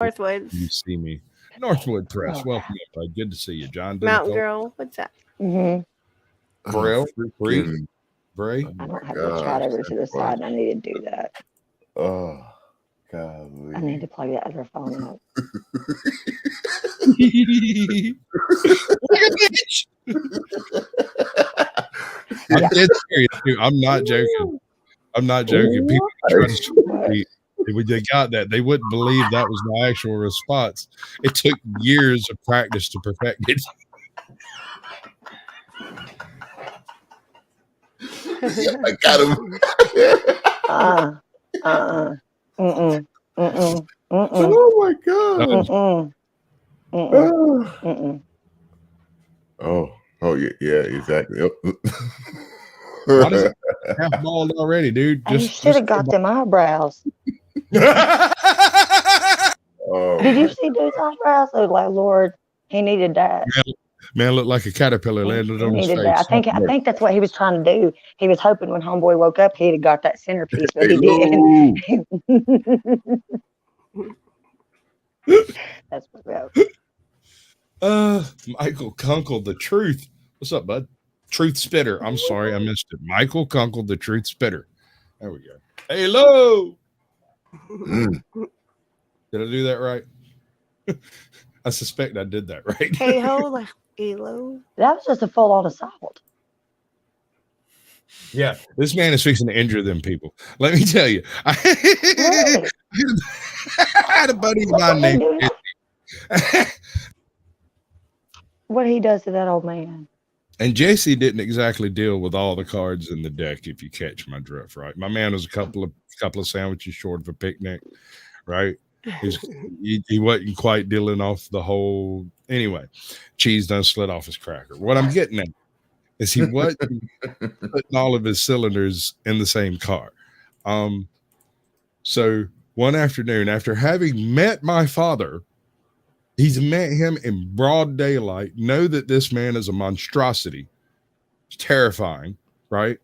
Northwoods. You see me. Northwood Press. Welcome, everybody. Good to see you, John. Mountain Girl. What's that? Braille. Bree. Bray. I don't have the chat over to the side. I need to do that. Oh, God. I need to plug the other phone up. I'm dead serious, dude. I'm not joking. I'm not joking. People try to when they got that, they wouldn't believe that was my actual response. It took years of practice to perfect it. I got him. Oh my God. Oh yeah, exactly. Why does it half bald already, dude? You should have got them eyebrows. Did you see those eyebrows? Oh, like, Lord, he needed that. Man looked like a caterpillar landed on his face. That. I think that's what he was trying to do. He was hoping when homeboy woke up, he'd have got that centerpiece, but he didn't. That's what Michael Kunkel, the truth. What's up, bud? Truth Spitter. I'm sorry, I missed it. Michael Kunkel, the Truth Spitter. There we go. Hello. Did I do that right? I suspect I did that right. Hey ho, hello. That was just a full-on assault. Yeah, this man is fixing to injure them people. Let me tell you. I had a buddy of mine named what he does to that old man. And Jesse didn't exactly deal with all the cards in the deck, if you catch my drift, right? My man was a couple of sandwiches short of a picnic, right? He wasn't quite dealing off the whole. Anyway, cheese done slid off his cracker. What I'm getting at is he wasn't putting all of his cylinders in the same car. So one afternoon, after having met my father, he's met him in broad daylight, know that this man is a monstrosity. It's terrifying, right?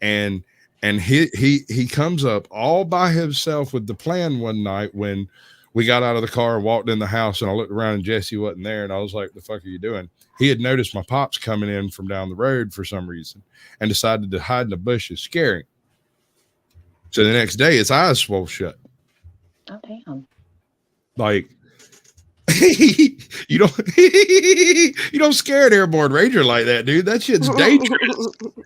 And he comes up all by himself with the plan one night when we got out of the car and walked in the house, and I looked around and Jesse wasn't there, and I was like, the fuck are you doing? He had noticed my pops coming in from down the road for some reason and decided to hide in the bushes, scaring. So the next day, his eyes swole shut. Oh, damn. Like, you don't scare an airborne ranger like that, dude. That shit's dangerous.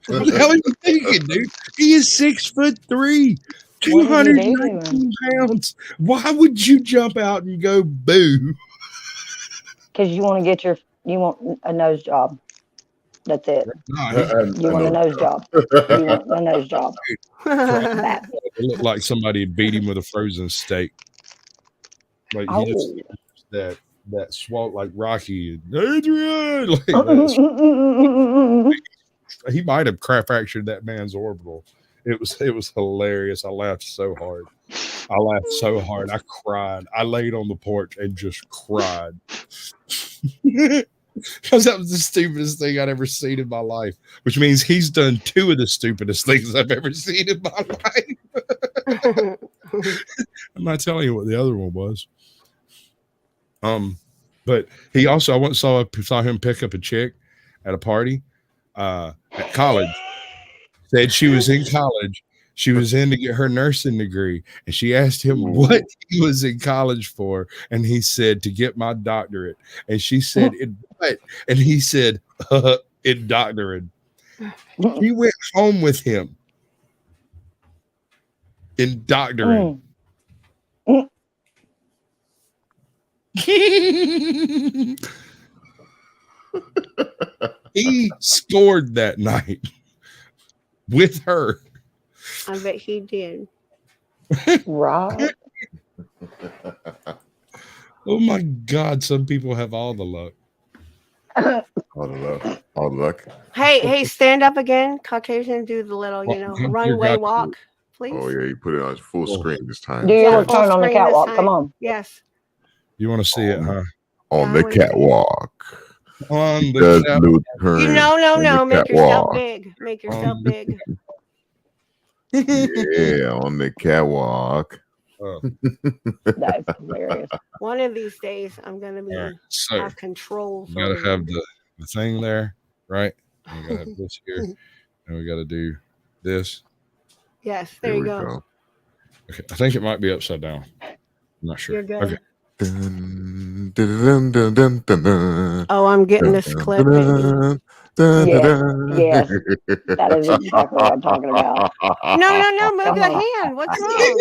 What the hell are you thinking, dude? He is 6'3", 219 pounds. Why would you jump out and go boo? Because you want a nose job. That's it. You want a nose job. You want a nose job. It looked like somebody beat him with a frozen steak. Like he just that swat like Rocky. Adrian, like he might have fractured that man's orbital. It was hilarious. I laughed so hard. I cried. I laid on the porch and just cried. Because that was the stupidest thing I'd ever seen in my life, which means he's done two of the stupidest things I've ever seen in my life. I'm not telling you what the other one was. But he also, I once saw him pick up a chick at a party at college. Said she was in college. She was in to get her nursing degree, and she asked him what he was in college for, and he said to get my doctorate. And she said, "In what?" And he said, "In doctorate." He went home with him in doctorate. He scored that night with her. I bet he did. Right. Oh my God! Some people have all the luck. All the luck. Hey, stand up again, Caucasian. Do the little, runway walk, please. Oh yeah, you put it on full screen this time. Do your turn on the catwalk. Come on. Yes. You want to see it, huh? On the catwalk. On the catwalk. No. Make yourself big. Make yourself big. Yeah, on the catwalk. That's hilarious. One of these days, I'm gonna be so have control. you gotta have the thing there, right? And we gotta have this here, and we gotta do this. Yes, there you go. Okay, I think it might be upside down. I'm not sure. You're good. Okay. Dun, dun, dun, dun, dun, dun, Oh, I'm getting this clip, baby. Yes, that is exactly what I'm talking about. No, move the hand. What's wrong?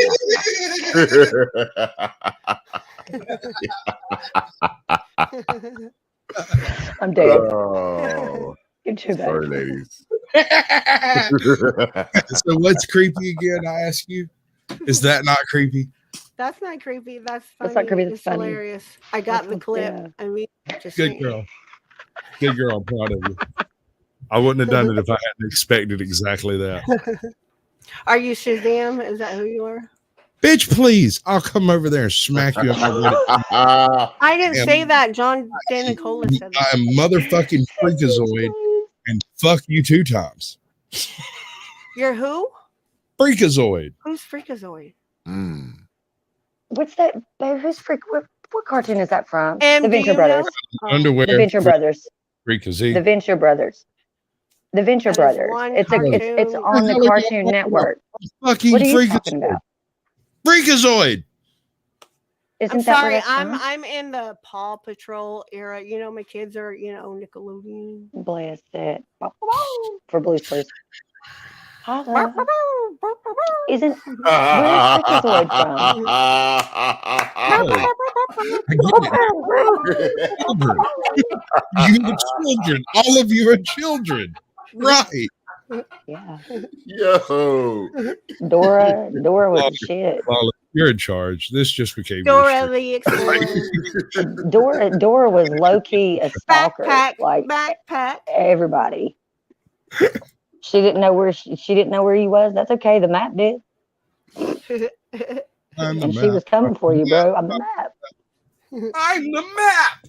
I'm dead. Oh, You're too bad. sorry, ladies. So what's creepy again? I ask you. Is that not creepy? That's not creepy. That's funny. That's not creepy. That's it's funny. Hilarious. I got the clip. Yeah. I mean, just Good girl. Good girl. I'm proud of you. I wouldn't have done it if I hadn't expected exactly that. Are you Shazam? Is that who you are? Bitch, please. I'll come over there and smack you. I didn't say that. John Danicola said that. I'm motherfucking freakazoid and fuck you 2 times. You're who? Freakazoid. Who's Freakazoid? What's that? Babe, who's what cartoon is that from? And the Venture Brothers. Underwear. The Venture Brothers. Freakazy. The Venture Brothers. The Venture That is Brothers. one It's cartoon. on the Cartoon Network. Fucking What are you talking Freakazoid. about? Freakazoid. Isn't I'm that sorry. where that's from? I'm in the Paw Patrol era. You know, my kids are Nickelodeon. Bless it. For Blue's Clues. Holla. Isn't where's Freakazoid from? You are children. All of you are children. Right. Yeah. Yo. Dora was the shit. Well, you're in charge. This just became Dora the Explorer. Dora was low key a stalker. Backpack. Everybody. She didn't know where he was. That's okay. The map did. And she was coming for you, bro. I'm the map. I'm the map.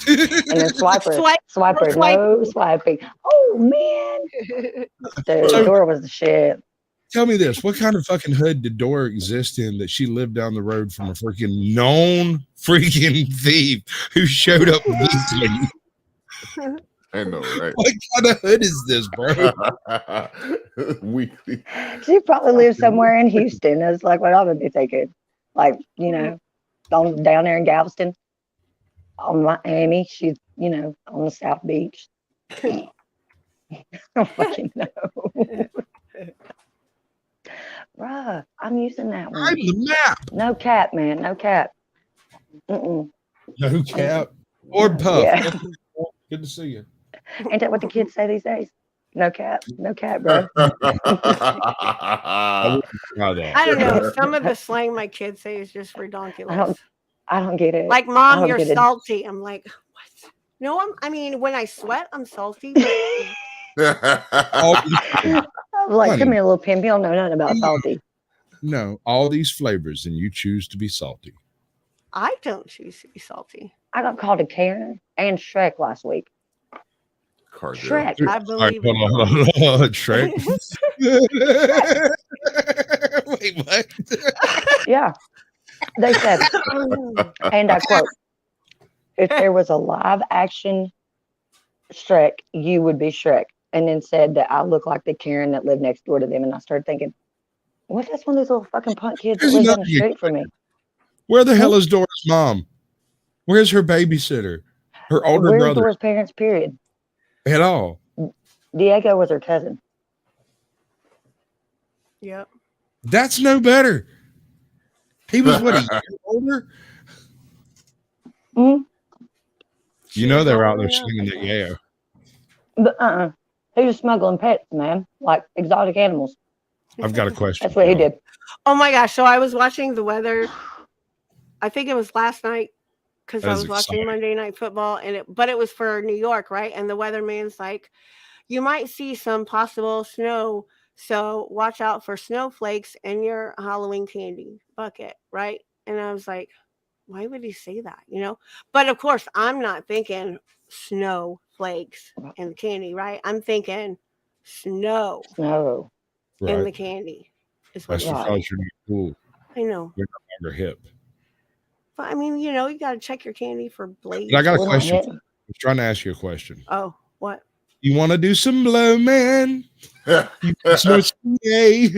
And then Swiper, no swiping. Oh man, dude, Dora was the shit. Tell me this: what kind of fucking hood did Dora exist in that she lived down the road from a freaking known freaking thief who showed up weekly? I know, right? What kind of hood is this, bro? Weekly. She probably lives somewhere in Houston. That's like what I would be thinking. Like, down there in Galveston. On Miami, she's, on the South Beach. I don't fucking know. Bruh, I'm using that one. I'm the map. No cap, man. No cap. Mm-mm. No cap. Or puff. Yeah. Good to see you. Ain't that what the kids say these days? No cap. No cap, bro. I don't know. Some of the slang my kids say is just redonkulous. I don't get it. Like, Mom, you're salty. I'm like, what? No, when I sweat, I'm salty. I'm like, come here, little pimp. You don't know nothing about salty. No, all these flavors, and you choose to be salty. I don't choose to be salty. I got called a Karen and Shrek last week. Shrek. I believe it. Shrek. Wait, what? Yeah. They said, and I quote, if there was a live action Shrek, you would be Shrek. And then said that I look like the Karen that lived next door to them. And I started thinking, what if that's one of those little fucking punk kids that lives down the street from me? Where the hell is Dora's mom? Where's her babysitter? Her older brother? Where's Dora's parents, period? At all. Diego was her cousin. Yep. That's no better. He was what, a year older? Mm-hmm. You know they were out there slinging that yayo. But he was smuggling pets, man, like exotic animals. I've got a question. That's what he did. Oh my gosh! So I was watching the weather. I think it was last night because I was watching Monday Night Football, but it was for New York, right? And the weatherman's like, you might see some possible snow, so watch out for snowflakes in your Halloween candy bucket, right? And I was like, why would he say that? But of course, I'm not thinking snowflakes in the candy, right? I'm thinking snow in the candy. That's because you're not cool. I know. You're no longer hip. But I mean, you know, you got to check your candy for But I blades. got a We're not question. hip. I was trying to ask you a question. Oh, what? You want to do some blow, man? You can smoke some yay.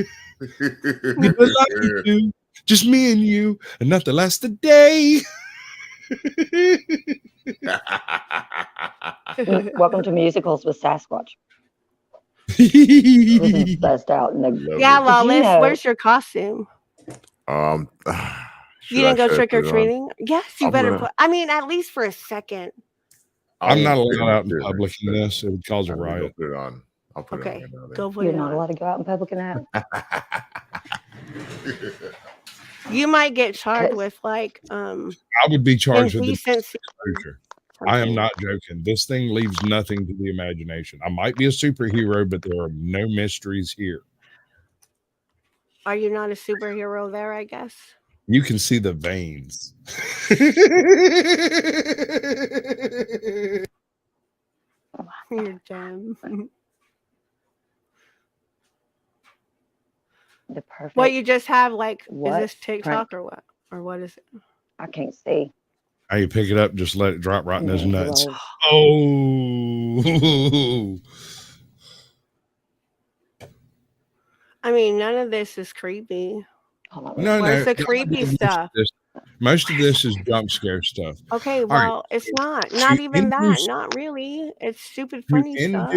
We'd like you to. Just me and you, enough to last a day. Welcome to musicals with Sasquatch. It was best out in the. Yeah, Did you Lawless, know- where's your costume? Um, You didn't go trick or treating? treating? Yes, you I'm better gonna- put. I mean, at least for a second. I'm not allowed out in public in this. It would cause a I'll riot. put it on. I'll put Okay, it on. go put You're it not on. allowed to go out in public in that. You might get charged Yes. with like I would be charged with indecency. exposure. I am not joking. This thing leaves nothing to the imagination. I might be a superhero, but there are no mysteries here. Are you not a superhero there, I guess? You can see the veins. You're dumb. The perfect. What you just have, like, What? is this TikTok or what? Or what is it? I can't see. How you pick it up, just let it drop right in his Yeah, nuts. well, Oh. I mean, none of this is creepy. hold on. No, Where's no. the creepy stuff? Most of this is jump scare stuff. Okay, right. well, it's not. Not even that. induce- Not really. It's stupid funny stuff.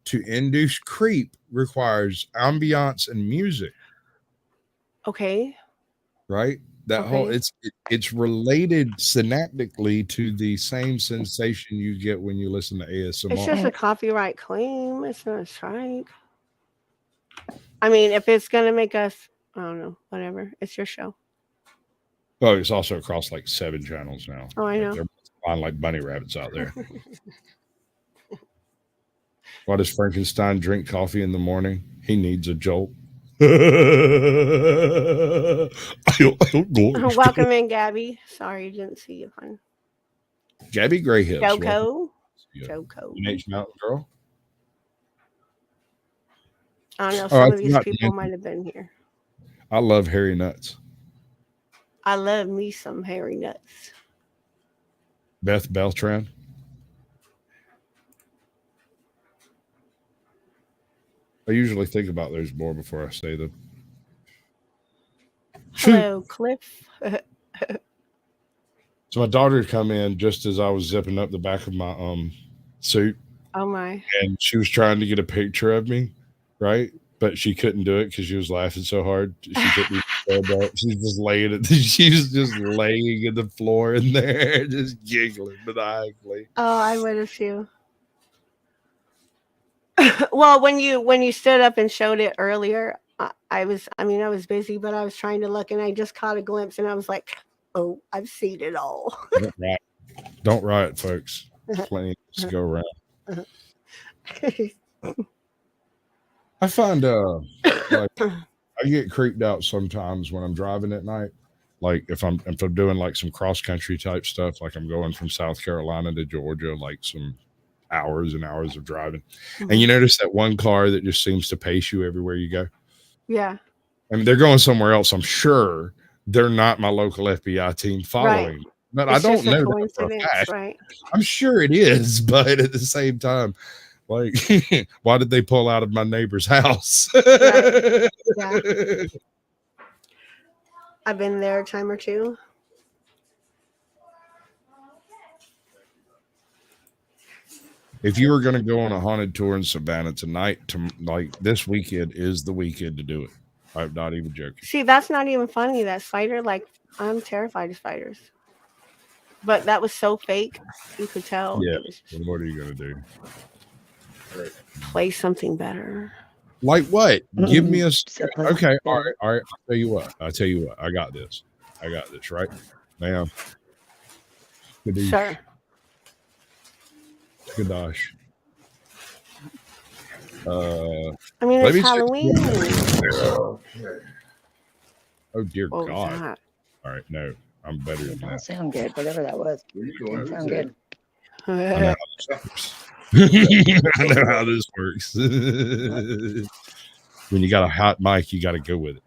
To induce creep requires ambiance and music, Okay. right? That whole Okay. it's related synaptically to the same sensation you get when you listen to ASMR. It's just a copyright claim. It's not a strike. I mean, if it's gonna make us, I don't know, whatever. It's your show. Oh, it's also across like 7 channels now. Oh, I know. They're flying like bunny rabbits out there. Why does Frankenstein drink coffee in the morning? He needs a jolt. Welcome in, Gabby. Sorry, didn't see you, hon. Gabby Gray Hips. Joko. Yeah. Joko. Teenage Mountain Girl. I don't know. Oh, Some I of these forgot people Nancy. might have been here. I love hairy nuts. I love me some hairy nuts. Beth Beltran. I usually think about those more before I say them. Hello, Cliff. So my daughter had come in just as I was zipping up the back of my suit, Oh my. and she was trying to get a picture of me, right? But she couldn't do it because she was laughing so hard. She couldn't even stand up. She's just laying it. She was just laying in the floor in there, just giggling maniacally. Oh, I would have too. Well, when you stood up and showed it earlier, I was busy, but I was trying to look and I just caught a glimpse and I was like, oh, I've seen it all. Don't riot, folks. Plenty to go around. I find like I get creeped out sometimes when I'm driving at night. Like if I'm doing like some cross country type stuff, like I'm going from South Carolina to Georgia, like some hours and hours of driving. And you notice that one car that just seems to pace you everywhere you go. Yeah. I mean, they're going somewhere else. I'm sure they're not my local FBI team following. Right. But It's I don't just a know that for a coincidence, fact. right? I'm sure it is, but at the same time, like, why did they pull out of my neighbor's house? Right. Yeah. I've been there a time or two. If you were going to go on a haunted tour in Savannah tonight, like this weekend is the weekend to do it. I'm not even joking. See, that's not even funny. That spider, like, I'm terrified of spiders. But that was so fake. You could tell. Yeah. It was Well, what are you going to do? play something better. Like what? Give me a. So Okay. All right. I'll tell you what. I got this. Right now. Sure. Gosh. I mean, Let me it's check- Halloween. Oh dear What was God! that? All right, no, I'm better than It don't that. sound good. Whatever that was. Didn't sound good. I know how this works. When you got a hot mic, you got to go with it.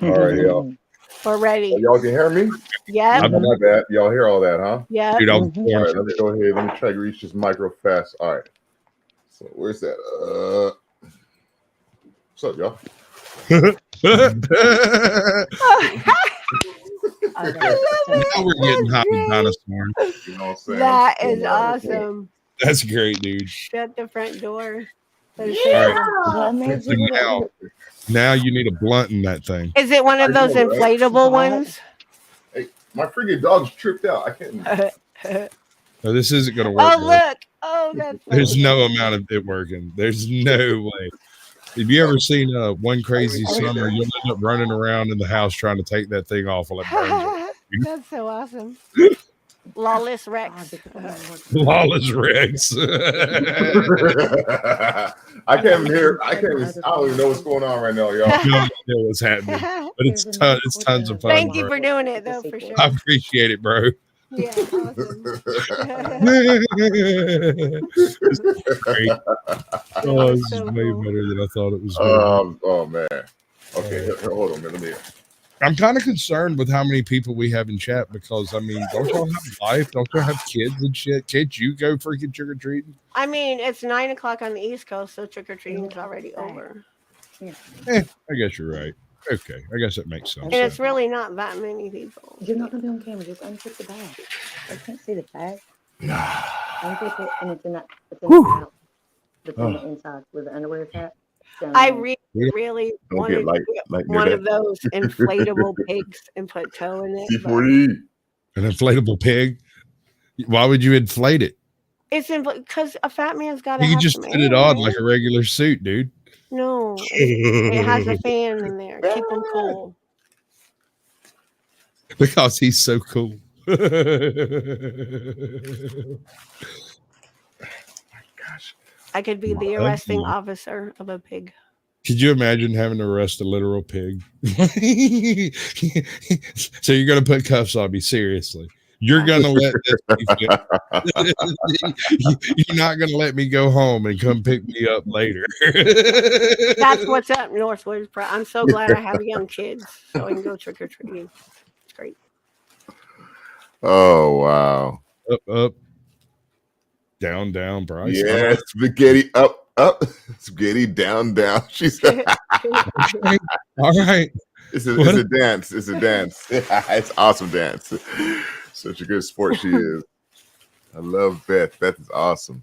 All right, y'all. We're ready. Y'all can hear me? Yeah. Oh, my bad. Y'all hear all that, huh? Yeah. Dude, All right, let me go ahead. Let me try to reach this micro fast. All right. So where's that? What's up, y'all? Now we're getting happy dinosaur. You know what I'm saying? That is awesome. That's great, dude. Shut the front door. All right. Amazing. So now you need a blunt in that thing. Is it one of those inflatable ones? Hey, my freaking dog's tripped out. I can't. No, this isn't going to work. Oh, look. Oh, that's There's funny. no amount of it working. There's no way. Have you ever seen One Crazy Summer? You'll end up running around in the house trying to take that thing off while it burns. That's so awesome. Lawless Rex. Lawless Rex. I can't even hear. I don't even know what's going on right now, y'all. I don't know what's happening, but it's tons of fun. Thank you bro. for doing it, though, for sure. I appreciate it, bro. Yeah, awesome. It's great. Oh, this is so way cool. better than I thought it was going to Oh man. Okay, hold on, man. Let me. be. I'm kind of concerned with how many people we have in chat because, I mean, don't y'all have life? Don't y'all have kids and shit? Can't you go freaking trick-or-treating? I mean, it's 9 o'clock on the East Coast, so trick-or-treating's already over. I guess you're right. Okay, I guess that makes sense. And it's really not that many people. You're not going to be on camera. Just unzip the bag. I can't see the bag. Unzip it, and it's in the house. It's in the inside where the underwear is at. I really Don't wanted get to like get one of those inflatable pigs and put toe in it. C4E. An inflatable pig? Why would you inflate it? It's because a fat man's got to You have can just some put it air, on man. like a regular suit, dude. No, it has a fan in there. Keep them cool. Because he's so cool. Gosh. I could be the arresting officer of a pig. Could you imagine having to arrest a literal pig? So you're going to put cuffs on me, seriously. You're going to let this You're not going to let me go home and come pick me up later. That's what's up, Northwood. I'm so glad I have young kids so I can go trick-or-treating. It's great. Oh wow. Up, down, Bryce. Yeah, spaghetti up, spaghetti down. She said, All right. It's a dance. It's a dance. It's awesome dance. Such a good sport she is. I love Beth. Beth is awesome.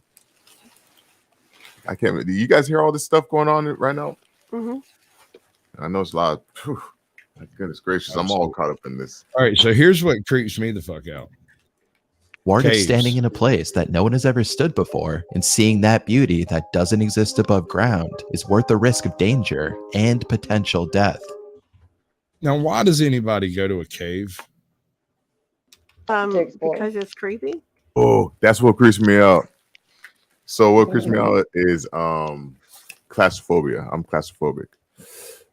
I can't. Do you guys hear all this stuff going on right now? Mm-hmm. I know it's a lot. My goodness gracious, I'm all caught up in this. All right, so here's what creeps me the fuck out. Ward of Caves. standing in a place that no one has ever stood before and seeing that beauty that doesn't exist above ground is worth the risk of danger and potential death. Now, why does anybody go to a cave? Because it's creepy. Oh, that's what creeps me out. So what creeps me out is claustrophobia. I'm claustrophobic.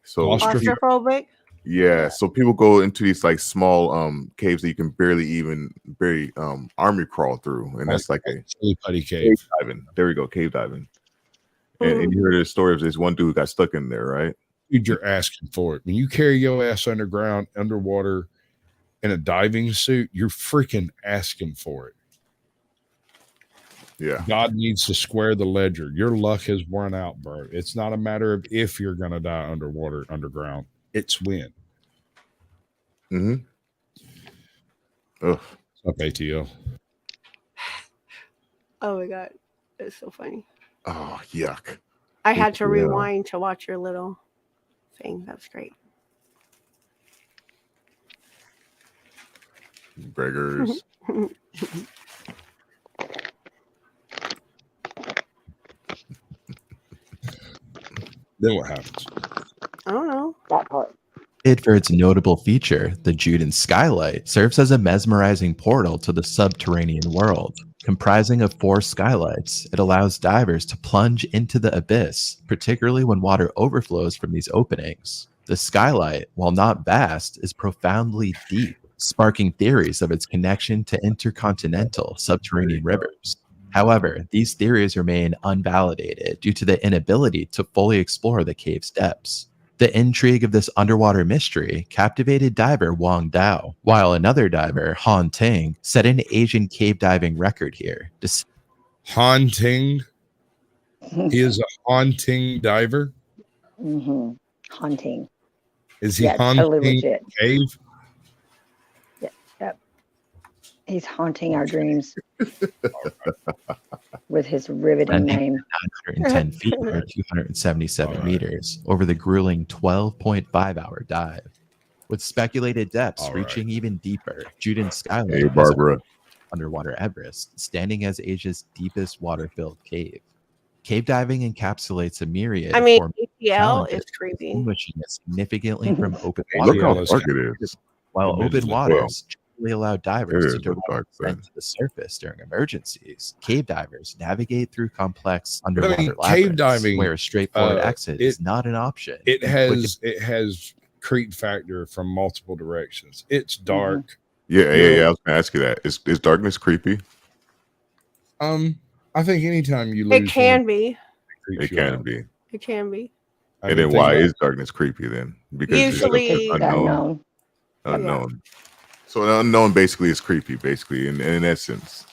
So Claustrophobic? yeah, so people go into these like small caves that you can barely army crawl through, and that's like a silly putty cave diving. There we go, cave diving. And you heard the story of this one dude who got stuck in there, right? Dude, you're asking for it. When you carry your ass underwater in a diving suit, you're freaking asking for it. Yeah. God needs to square the ledger. Your luck has run out, bro. It's not a matter of if you're going to die underground. It's when. Mm-hmm. Ugh. What's up, ATL? Oh my God. It's so funny. Oh, yuck. I had to rewind to watch your little thing. That's great. Beggars. Then what happens? I don't know. That part. For its notable feature, the Juden skylight serves as a mesmerizing portal to the subterranean world. Comprising of 4 skylights, it allows divers to plunge into the abyss, particularly when water overflows from these openings. The skylight, while not vast, is profoundly deep, sparking theories of its connection to intercontinental subterranean rivers. However, these theories remain unvalidated due to the inability to fully explore the cave's depths. The intrigue of this underwater mystery captivated diver Wang Dao, while another diver, Han Ting, set an Asian cave diving record here. Haunting. He is a haunting diver. Haunting. Is he Yeah, haunting totally legit. cave? Yep. He's haunting our dreams with his riveting name. 910 feet or 277 meters over the grueling 12.5-hour dive. With speculated depths reaching even deeper, Juden Skylight Hey, Barbara. underwater Everest, standing as Asia's deepest water-filled cave. Cave diving encapsulates a myriad of ATL challenges, is creepy. distinguishing it significantly from open Hey, water. look how Yeah, dark it is. While Admittedly, open waters generally allow divers It to is a dark direct thing. to the surface during emergencies, cave divers navigate through complex I underwater mean, cave labyrinths, diving, where a straightforward exit is not an option. It has creep factor from multiple directions. It's dark. Yeah. I was gonna ask you that. Is darkness creepy? I think anytime you lose, It can be. It can be. It can be. And then why is darkness creepy then? Because Usually it's unknown. Unknown. So the unknown basically is creepy, basically, in essence.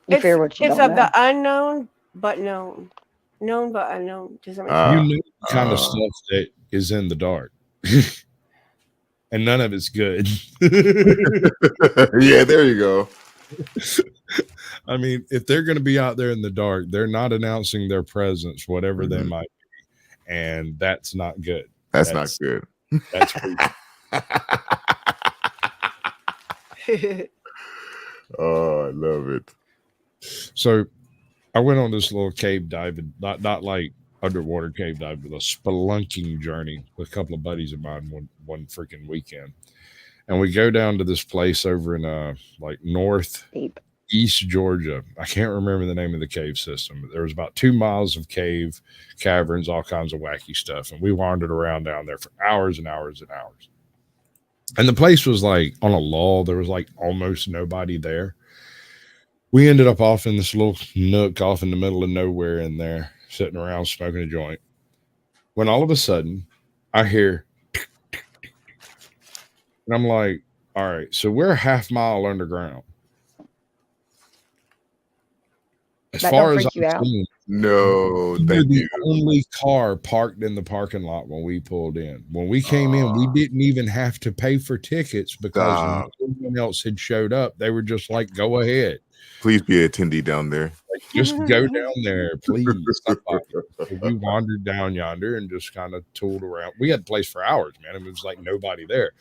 You fear what you It's don't of know. the unknown but known. Known but unknown. Does that make you sense? know the kind of stuff that is in the dark. And none of it's good. Yeah, there you go. I mean, if they're going to be out there in the dark, they're not announcing their presence, whatever they might be. And that's not good. That's not good. That's creepy. Oh, I love it. So I went on this little cave diving, not like underwater cave dive, but a spelunking journey with a couple of buddies of mine one freaking weekend. And we go down to this place over in like northeast Georgia. I can't remember the name of the cave system, but there was about 2 miles of cave caverns, all kinds of wacky stuff. And we wandered around down there for hours and hours and hours. And the place was like on a lull. There was like almost nobody there. We ended up off in this little nook off in the middle of nowhere in there, sitting around smoking a joint. When all of a sudden I hear, and I'm like, all right, so we're a half mile underground. As far as I've seen, no, thank you. The only car parked in the parking lot when we pulled in. When we came in, we didn't even have to pay for tickets because no one else had showed up. They were just like, go ahead. Please be an attendee down there. Like, just go down there, please. So we wandered down yonder and just kind of tooled around. We had the place for hours, man. It was like nobody there.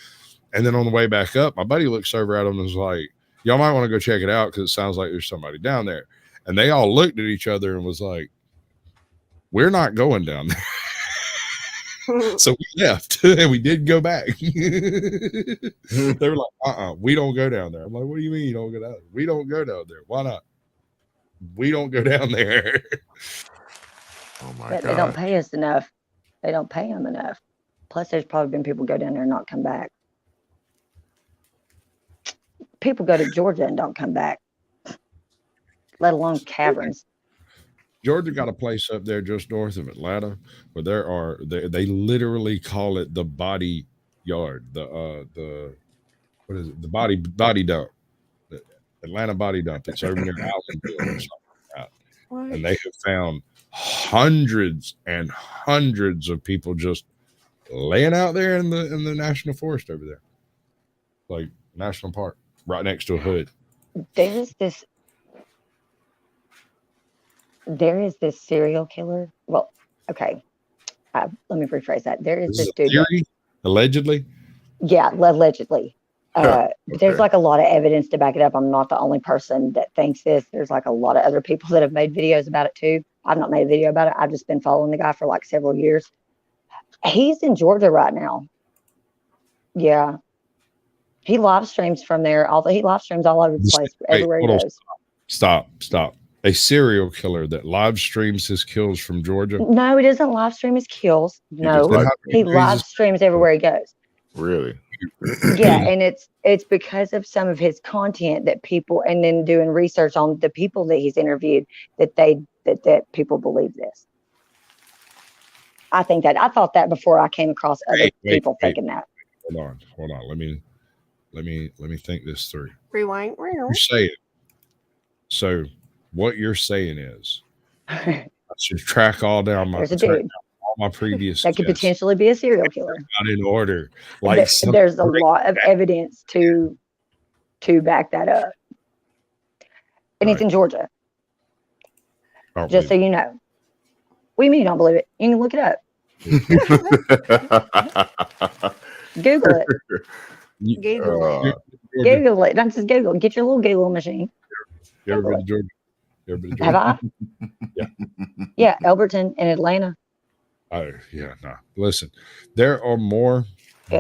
And then on the way back up, my buddy looks over at him and was like, y'all might want to go check it out because it sounds like there's somebody down there. And they all looked at each other and was like, we're not going down there. So we left and we did go back. They were like, we don't go down there. I'm like, what do you mean you don't go down there? We don't go down there. Why not? We don't go down there. Oh my God. God. They don't pay us enough. They don't pay them enough. Plus, there's probably been people go down there and not come back. People go to Georgia and don't come back, let alone caverns. Georgia got a place up there just north of Atlanta where they literally call it the body yard, the what is it? The body dump, the Atlanta body dump. It's over near Allenville or something like that. And they have found hundreds and hundreds of people just laying out there in the national forest over there, like national park, right next to a hood. There is this serial killer. Well, okay. Let me rephrase that. There is this dude. Theory? Allegedly? Yeah, allegedly. There's like a lot of evidence to back it up. I'm not the only person that thinks this. There's like a lot of other people that have made videos about it too. I've not made a video about it. I've just been following the guy for like several years. He's in Georgia right now. Yeah. He live streams from there. Although he live streams all over the place, everywhere he goes. Stop. A serial killer that live streams his kills from Georgia? No, he doesn't live stream his kills. No, he live streams everywhere he goes. Really? Yeah, and it's because of some of his content that people, and then doing research on the people that he's interviewed, that people believe this. I think that. I thought that before I came across other people thinking that. Hold on. Let me think this through. Rewind. You say it. So what you're saying is I should track all down There's a dude all my previous that could guests potentially be a serial killer. out in order. Like There's a lot of evidence to back that up. And it's in Georgia. Just so you know. What do you mean you don't believe it? You can look it up. Google it. Google it. Don't just Google. Get your little Google machine. You ever been to Georgia? You ever been to Georgia? Have I? Yeah. Yeah, Elberton and Atlanta. Oh, yeah, no. Listen, there are more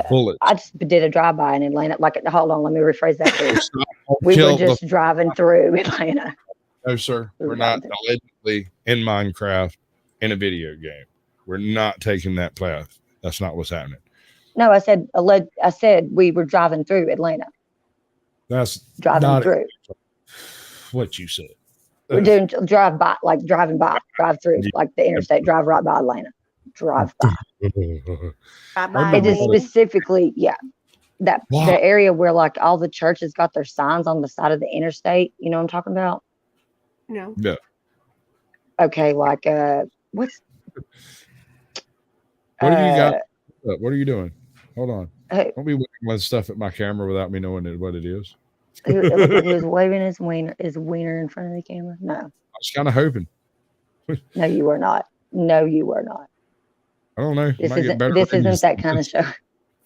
bullets. I just did a drive-by in Atlanta. Hold on, let me rephrase that too. We were just driving through Atlanta. No, sir. We're not allegedly in Minecraft in a video game. We're not taking that path. That's not what's happening. No, I said we were driving through Atlanta. That's driving through. What you said. We're doing drive through, like the interstate, drive right by Atlanta. Drive by. It is specifically, the area where like all the churches got their signs on the side of the interstate. You know what I'm talking about? No. Yeah. Okay, like what's what do you got? What are you doing? Hold on. Hey, don't be waving stuff at my camera without me knowing what it is. It looked like he was waving his wiener in front of the camera. No. I was kind of hoping. No, you were not. No, you were not. I don't know. This isn't that kind of show.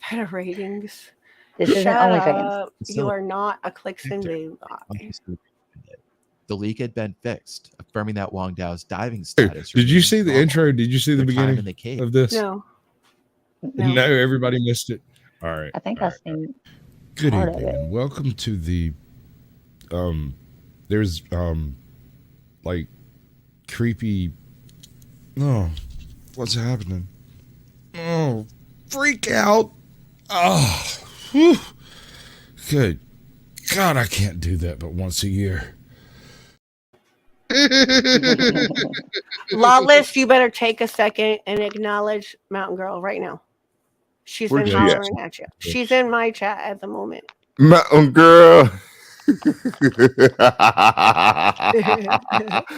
Better ratings. This isn't OnlyFans. You are not a Clixon boo. The leak had been fixed, affirming that Wang Dao's diving status. Did you see the intro? Did you see the beginning of this? No. No, everybody missed it. All right. I think I've seen. Good evening and welcome to the there's like creepy what's happening? Oh, freak out. Oh, whew. Good God, I can't do that but once a year. Lawless, you better take a second and acknowledge Mountain Girl right now. She's been hollering at you. She's in my chat at the moment. Mountain Girl. I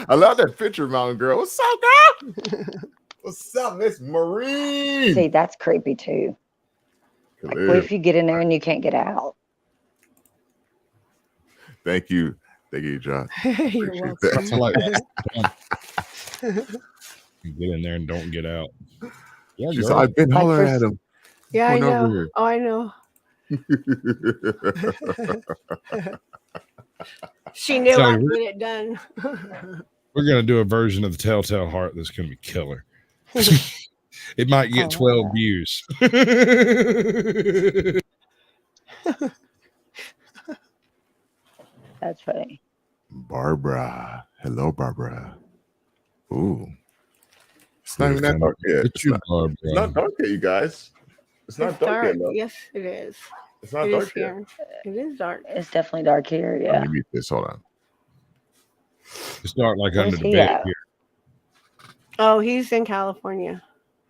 love that picture, Mountain Girl. What's up, girl? What's up, Miss Marie? See, that's creepy too. Like, what if you get in there and you can't get out? Thank you, John. You're welcome. You get in there and don't get out. Yeah, she's I've been hollering at him. Yeah, I know. Oh, I know. She knew I'd get it done. We're going to do a version of the Telltale Heart that's going to be killer. It might get 12 views. That's funny. Barbara. Hello, Barbara. Ooh. It's not even that dark yet. It's not dark yet, you guys. It's not dark yet. No. Yes, it is. It's not dark yet. It is dark. It's definitely dark here. Yeah. Let me mute this. Hold on. It's dark like under the bed here. Oh, he's in California.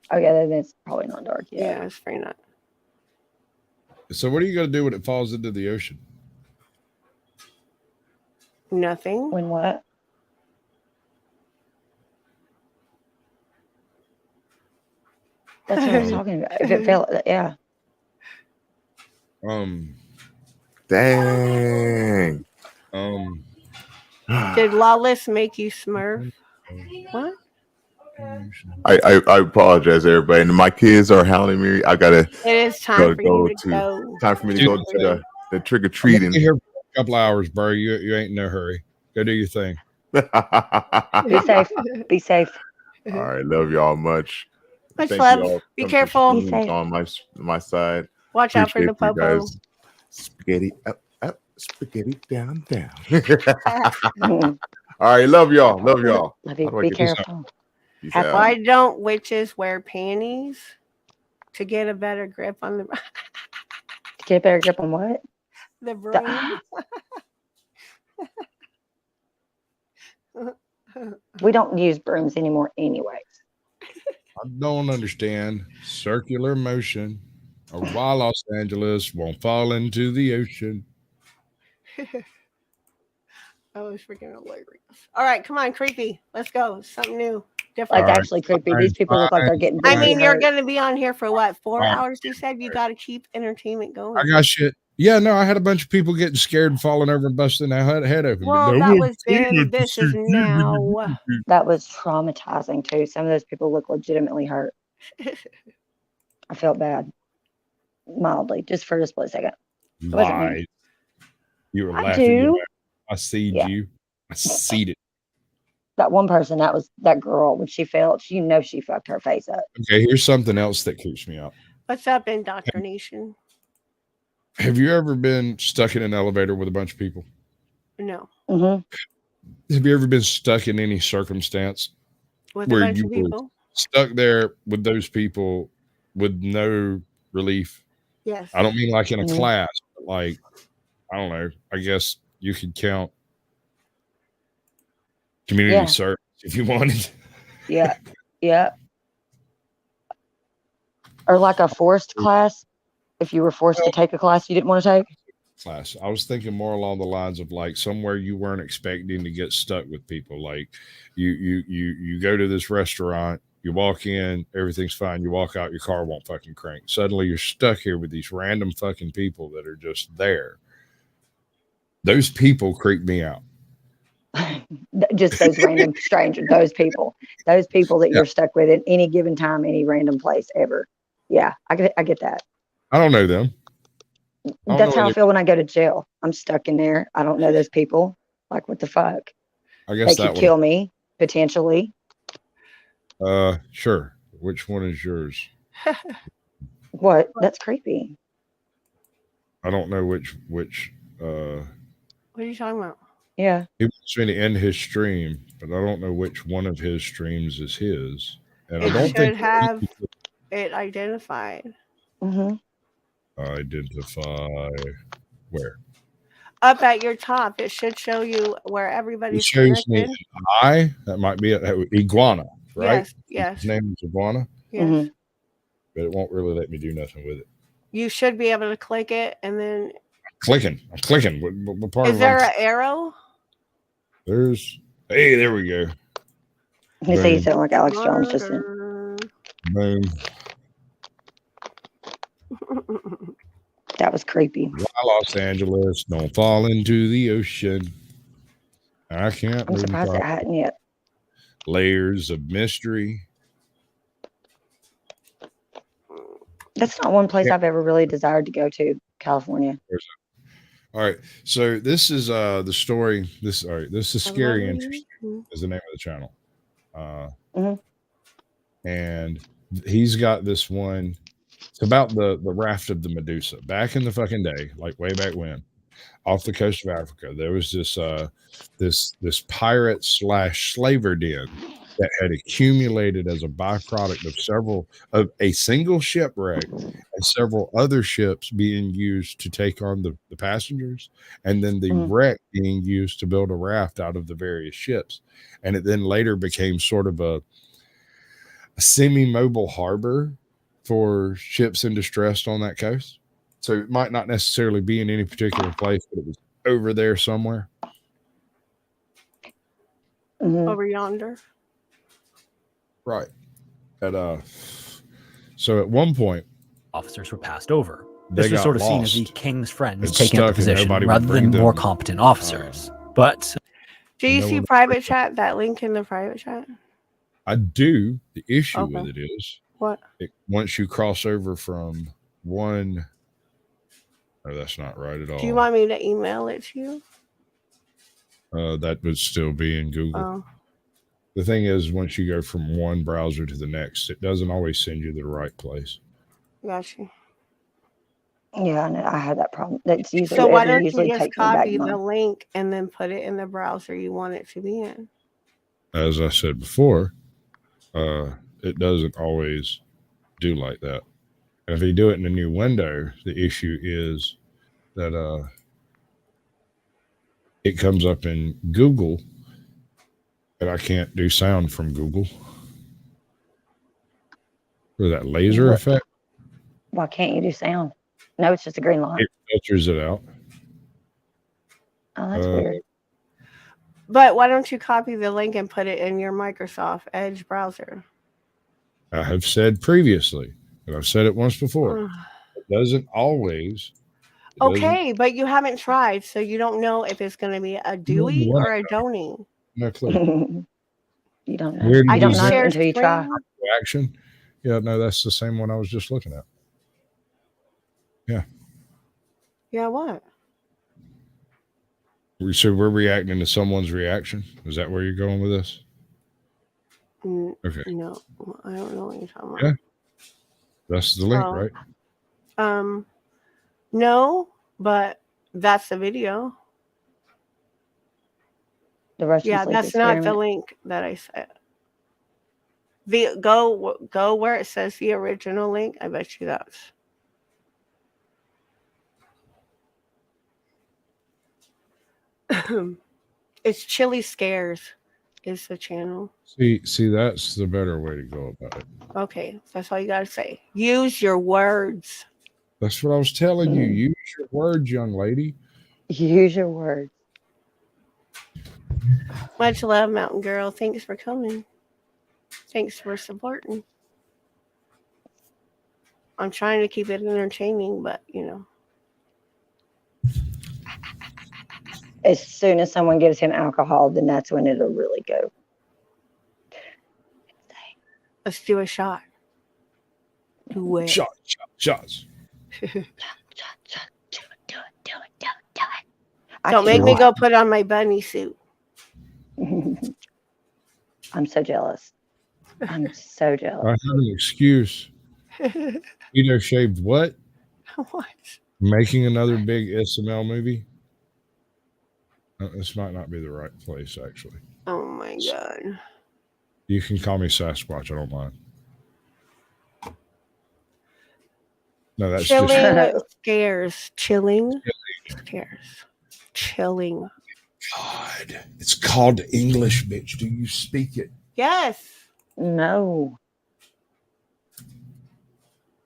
Oh yeah, then it's probably not dark yet. Yeah, it's probably not. So what are you going to do when it falls into the ocean? Nothing. When what? That's what I was talking about. If it fell, yeah. Dang. Did Lawless make you smurf? What? I apologize, everybody. And my kids are howling me. I gotta. It is time for you to go. Time for me to go to the trick or treating. Here for a couple hours, bro. You ain't in no hurry. Go do your thing. Be safe. Be safe. All right, love y'all much. Much love. Be careful. On my side. Watch out for the popo. Spaghetti up, spaghetti down. All right, love y'all. Love y'all. Love you. Be careful. Why don't witches wear panties to get a better grip on the? To get a better grip on what? The brain. We don't use brooms anymore, anyways. I don't understand circular motion or why Los Angeles won't fall into the ocean. That was freaking hilarious. All right, come on, creepy. Let's go. Something new, different. Like All right, actually creepy. fine, These people look like they're getting I badly mean, you're hurt. going to be on here for what, 4 Fine. hours? You said you got to keep entertainment going. I got shit. Yeah, no, I had a bunch of people getting scared and falling over and busting their head open. Well, but that was then. This is now. That was traumatizing too. Some of those people look legitimately hurt. I felt bad, mildly, just for a split second. wasn't me. Lies. You were I laughing. do. I seen Yeah. you. I seen it. That one person, that was that girl. When she fell, she she fucked her face up. Okay, here's something else that creeps me out. What's up, indoctrination? Have you ever been stuck in an elevator with a bunch of people? No. Mm-hmm. Have you ever been stuck in any circumstance With where a bunch you of were people? stuck there with those people with no relief? Yes. I don't mean like in a Mhm. class, but like, I don't know. I guess you could count community Yeah. service if you wanted. Yeah. Yeah. Or like a forced class. If you were forced to take a class you didn't want to take. Class. I was thinking more along the lines of like somewhere you weren't expecting to get stuck with people. Like you go to this restaurant, you walk in, everything's fine. You walk out, your car won't fucking crank. Suddenly you're stuck here with these random fucking people that are just there. Those people creep me out. Just those random strangers, those people that you're stuck with at any given time, any random place ever. Yeah, I get that. I don't know them. don't That's know how I whether- feel when I go to jail. I'm stuck in there. I don't know those people. Like, what the fuck? I They guess could that one. kill me potentially. Sure. Which one is yours? What? That's creepy. I don't know which What are you talking about? Yeah. he wants me to end his stream, but I don't know which one of his streams is his. And I It don't should think have it identified. Mm-hmm. identify where. Up at your top, it should show you where It everybody's shows me connected. an eye. That might be Iguana, right? Yes. His name is Iguana, Yes. Mhm. but it won't really let me do nothing with it. You should be able to click it, and then I'm clicking. What part is of there I'm- an arrow? Hey, there we go. You say you Boom. sound like Alex Jones just then. Boom. That was creepy. Why Los Angeles don't fall into the ocean? I can't I'm move surprised it across hadn't yet. layers of mystery. That's not one place Yeah. I've ever really desired to go to, California. All right, so this is the story. This is Scary Hello? Interesting is the name of the channel. Mhm. And he's got this one. It's about the raft of the Medusa. Back in the fucking day, like way back when, off the coast of Africa, there was this pirate / slaver den that had accumulated as a byproduct of a single shipwreck and several other ships being used to take on the passengers, and then the Mhm. wreck being used to build a raft out of the various ships. And it then later became sort of a semi-mobile harbor for ships in distress on that coast. So it might not necessarily be in any particular place, but it was over there somewhere. Mhm. Over yonder. Right. So at one point, officers were passed over. they This was got sort of seen as the lost. king's friends and taking up the stuck and position nobody would rather bring than more them, competent officers. But Do you no see one- private chat? That link in the private chat? I do. The issue Okay. with it is What? once you cross over from one, oh, that's not right at all. Do you want me to email it to you? That would still be in Google. Oh, The thing is, once you go from one browser to the next, it doesn't always send you to the right place. gotcha. Yeah, I know. I had that problem. That's usually So why it don't usually you just takes me back copy to the mine. link and then put it in the browser you want it to be in? As I said before, it doesn't always do like that. And if you do it in a new window, the issue is that it comes up in Google, and I can't do sound from Google. For that laser What? effect, Why can't you do sound? No, it's just a green light. it filters it out. Oh, that's weird. But why don't you copy the link and put it in your Microsoft Edge browser? I have said previously, and I've said it once before. Ugh. It doesn't always. It Okay, but you haven't tried, so you don't know if it's going to be a Dewey or a Donny. No clue. You don't know. Where did I You can don't know share until you try. screen. Action. Yeah, no, that's the same one I was just looking at. Yeah, what? So we're reacting to someone's reaction. Is that where you're going with this? Okay. No, I don't know what you're talking about. Yeah. That's the link, right? No, but that's the video. The Russian Yeah, sleep that's experiment. not the link that I said. Go where it says the original link. I bet you that's. It's Chili Scares is the channel. See, that's the better way to go about it. Okay, that's all you gotta say. Use your words. That's what I was telling you. Use your words, young lady. Use your words. Much love, Mountain Girl. Thanks for coming. Thanks for supporting. I'm trying to keep it entertaining, but As soon as someone gives him alcohol, then that's when it'll really go. Let's do a shot. Do it. Shots. Don't make me go put on my bunny suit. I'm so jealous. I'm so jealous. I have an excuse. Vito shaved what? What? Making another big SML movie? This might not be the right place, actually. Oh my god. You can call me Sasquatch. I don't mind. No, that's Chilling just scares. Chilling scares. Chilling. God. It's called English, bitch. Do you speak it? Yes. No.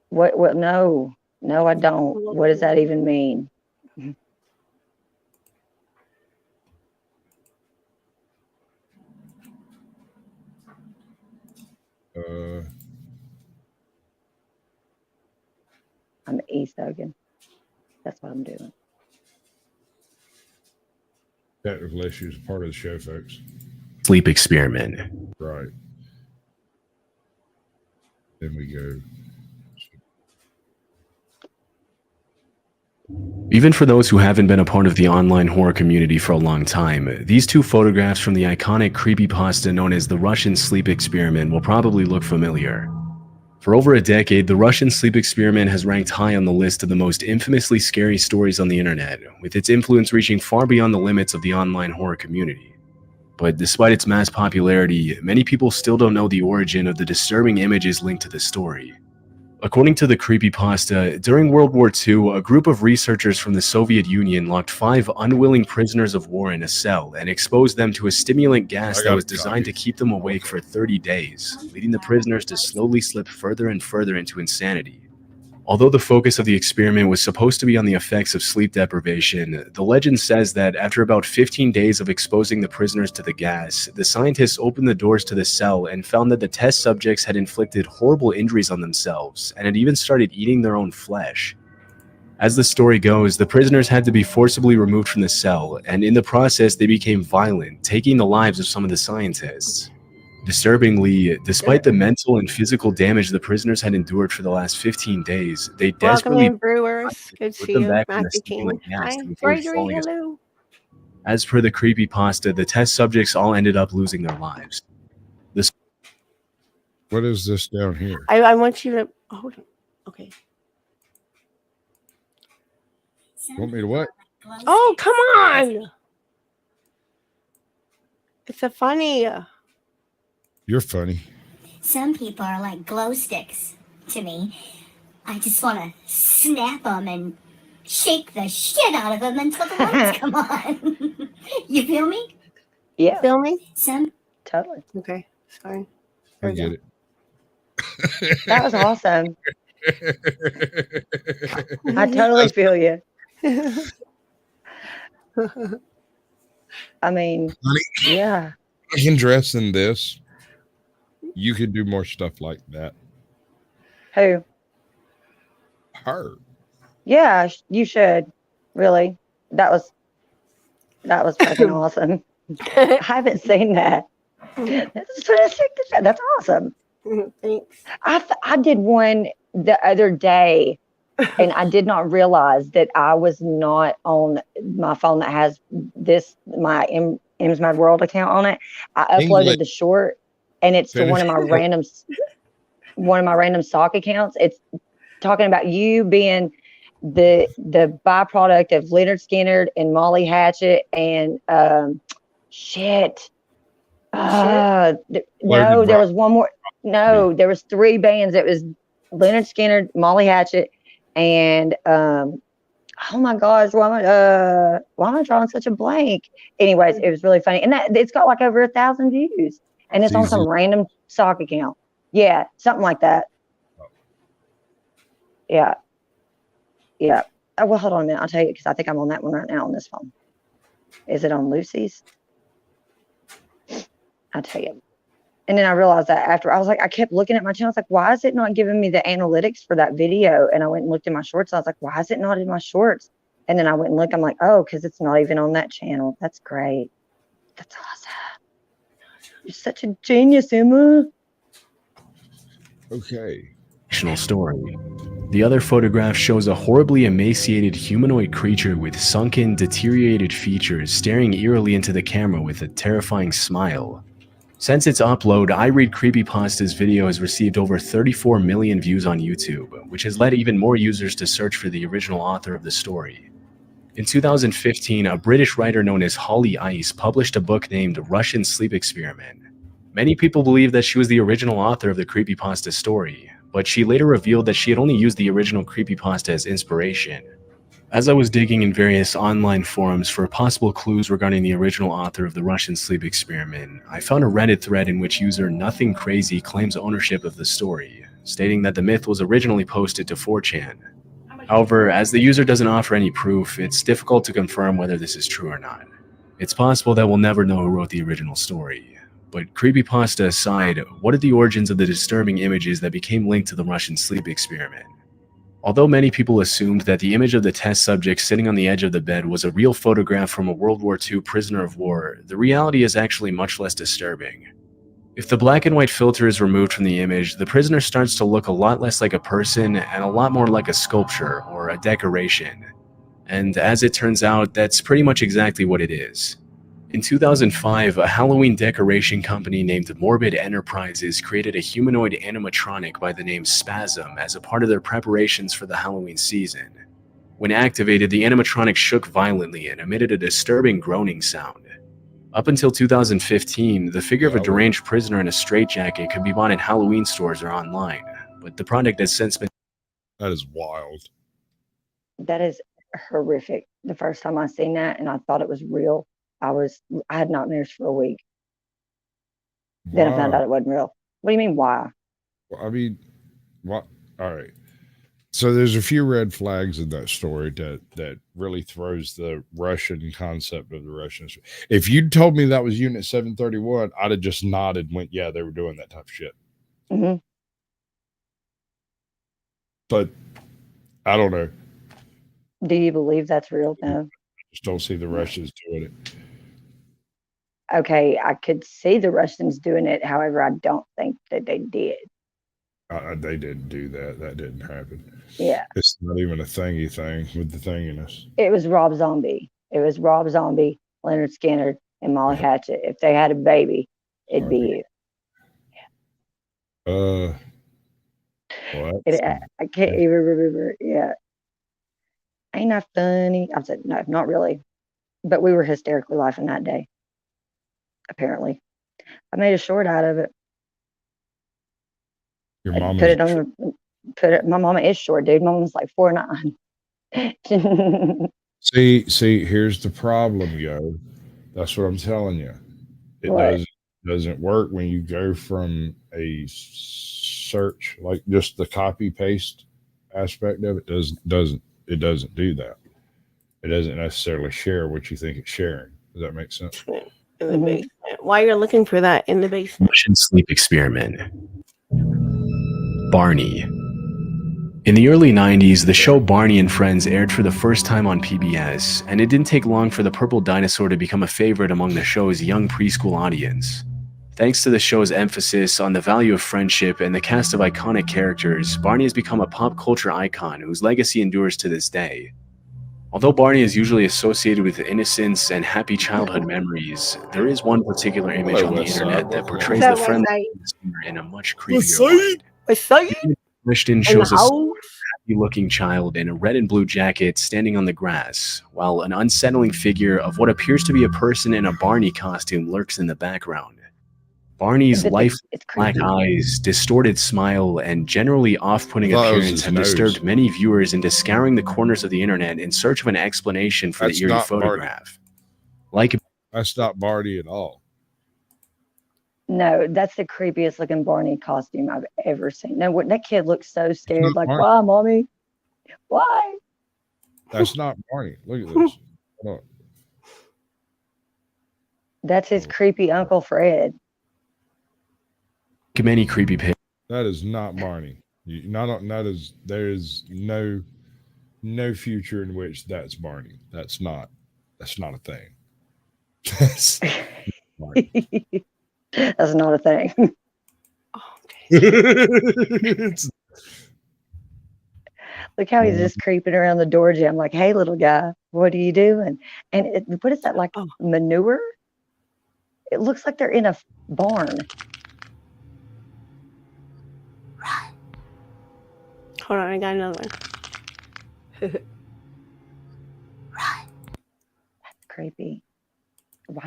What? No. No, I don't. What does that even mean? I'm e-sogging. That's what I'm doing. Technical issues, part of the show, folks. Sleep experiment. Right. Then we go. Even for those who haven't been a part of the online horror community for a long time, these two photographs from the iconic creepypasta known as the Russian sleep experiment will probably look familiar. For over a decade, the Russian sleep experiment has ranked high on the list of the most infamously scary stories on the internet, with its influence reaching far beyond the limits of the online horror community. But despite its mass popularity, many people still don't know the origin of the disturbing images linked to the story. According to the creepypasta, during World War II, a group of researchers from the Soviet Union locked 5 unwilling prisoners of war in a cell and exposed them to a stimulant gas that was designed to keep them awake for 30 days, leading the prisoners to slowly slip further and further into insanity. Although the focus of the experiment was supposed to be on the effects of sleep deprivation, the legend says that after about 15 days of exposing the prisoners to the gas, the scientists opened the doors to the cell and found that the test subjects had inflicted horrible injuries on themselves and had even started eating their own flesh. As the story goes, the prisoners had to be forcibly removed from the cell, and in the process they became violent, taking the lives of some of the scientists. Disturbingly, despite the mental and physical damage the prisoners had endured for the last 15 days, they Welcome desperately in, Brewers. Good to put see them you. back in the Matthew King. stimulant gas Hi. to avoid Gregory, falling asleep. hello. As per the creepypasta, the test subjects all ended up losing their lives. What is this down here? I want you to hold on. Okay. Want me to what? Oh, come on. It's a funny. You're funny. Some people are like glow sticks to me. I just want to snap them and shake the shit out of them until the lights come on. You feel me? Yeah. Feel me? Some Totally. Okay. Sorry. I get it. That was awesome. I totally feel you. I mean, Honey, yeah. I can dress in this. You could do more stuff like that. Who? Her. Yeah, you should. Really. That was fucking awesome. I haven't seen that. That's awesome. Thanks. I did one the other day, and I did not realize that I was not on my phone that has my M's Mad World account on it. I uploaded the short, and it's to one of my random stock accounts. It's talking about you being the byproduct of Leonard Skinner and Molly Hatchet and shit. No, there was one more. No, there was 3 bands. It was Leonard Skinner, Molly Hatchet, and oh my gosh, why am I drawing such a blank? Anyways, it was really funny, and that it's got like over 1,000 views, and it's on some random stock account. Yeah, something like that. Yeah. Oh, well, hold on a minute. I'll tell you because I think I'm on that one right now on this phone. Is it on Lucy's? I'll tell you. And then I realized that after I kept looking at my channel. I was like, why is it not giving me the analytics for that video? And I went and looked at my shorts. I was like, why is it not in my shorts? And then I went and looked. I'm like, oh, because it's not even on that channel. That's great. That's awesome. You're such a genius, Emma. Okay. Story. The other photograph shows a horribly emaciated humanoid creature with sunken, deteriorated features staring eerily into the camera with a terrifying smile. Since its upload, I Read Creepypasta's video has received over 34 million views on YouTube, which has led even more users to search for the original author of the story. In 2015, a British writer known as Holly Ice published a book named Russian Sleep Experiment. Many people believe that she was the original author of the creepypasta story, but she later revealed that she had only used the original creepypasta as inspiration. As I was digging in various online forums for possible clues regarding the original author of the Russian Sleep Experiment, I found a Reddit thread in which user Nothing Crazy claims ownership of the story, stating that the myth was originally posted to 4chan. However, as the user doesn't offer any proof, it's difficult to confirm whether this is true or not. It's possible that we'll never know who wrote the original story. But creepypasta aside, what are the origins of the disturbing images that became linked to the Russian Sleep Experiment? Although many people assumed that the image of the test subject sitting on the edge of the bed was a real photograph from a World War II prisoner of war, the reality is actually much less disturbing. If the black and white filter is removed from the image, the prisoner starts to look a lot less like a person and a lot more like a sculpture or a decoration. And as it turns out, that's pretty much exactly what it is. In 2005, a Halloween decoration company named Morbid Enterprises created a humanoid animatronic by the name Spasm as a part of their preparations for the Halloween season. When activated, the animatronic shook violently and emitted a disturbing groaning sound. Up until 2015, the figure of a deranged prisoner in a straitjacket could be bought in Halloween stores or online, but the product has since been... That is wild. That is horrific. The first time I seen that and I thought it was real, I had nightmares for a week. Then I found out it wasn't real. What do you mean, why? Well, I mean, what? All right. So there's a few red flags in that story that really throws the Russian concept of the Russians. If you'd told me that was Unit 731, I'd have just nodded and went, yeah, they were doing that type of shit. Mm-hmm. But I don't know. Do you believe that's real? No. Just don't see the Russians doing it. Okay, I could see the Russians doing it. However, I don't think that they did. They didn't do that. That didn't happen. Yeah. It's not even a thingy thing with the thinginess. It was Rob Zombie. It was Rob Zombie, Leonard Skinner, and Molly Hatchet. If they had a baby, it'd be you. Yeah. I can't even remember. Yeah. Ain't that funny? I said, no, not really. But we were hysterically laughing that day. Apparently. I made a short out of it. Your mom my mama is short, dude. My mama's like 4'9". See, here's the problem, yo. That's what I'm telling you. It does doesn't work when you go from a search, like just the copy paste aspect of it doesn't do that. It doesn't necessarily share what you think it's sharing. Does that make sense? In the basement. While you're looking for that in the basement. Russian sleep experiment. Barney. In the early 90s, the show Barney and Friends aired for the first time on PBS, and it didn't take long for the purple dinosaur to become a favorite among the show's young preschool audience. Thanks to the show's emphasis on the value of friendship and the cast of iconic characters, Barney has become a pop culture icon whose legacy endures to this day. Although Barney is usually associated with innocence and happy childhood memories, there is one particular image on the internet that portrays the friendly in a much creepier light. Christian shows a happy-looking child in a red and blue jacket standing on the grass, while an unsettling figure of what appears to be a person in a Barney costume lurks in the background. Barney's lifeless black eyes, distorted smile, and generally off-putting appearance have disturbed many viewers into scouring the corners of the internet in search of an explanation for the eerie photograph. That's not Barney at all. No, that's the creepiest looking Barney costume I've ever seen. No, that kid looks so scared. Like, why, mommy? Why? That's not Barney. Look at this. That's his creepy Uncle Fred. Many creepy pics. That is not Barney. There is no future in which that's Barney. That's not a thing. That's That's not a thing. Look how he's just creeping around the door jam like, hey, little guy, what are you doing? And what is that, like manure? It looks like they're in a barn. Hold on, I got another one. That's creepy.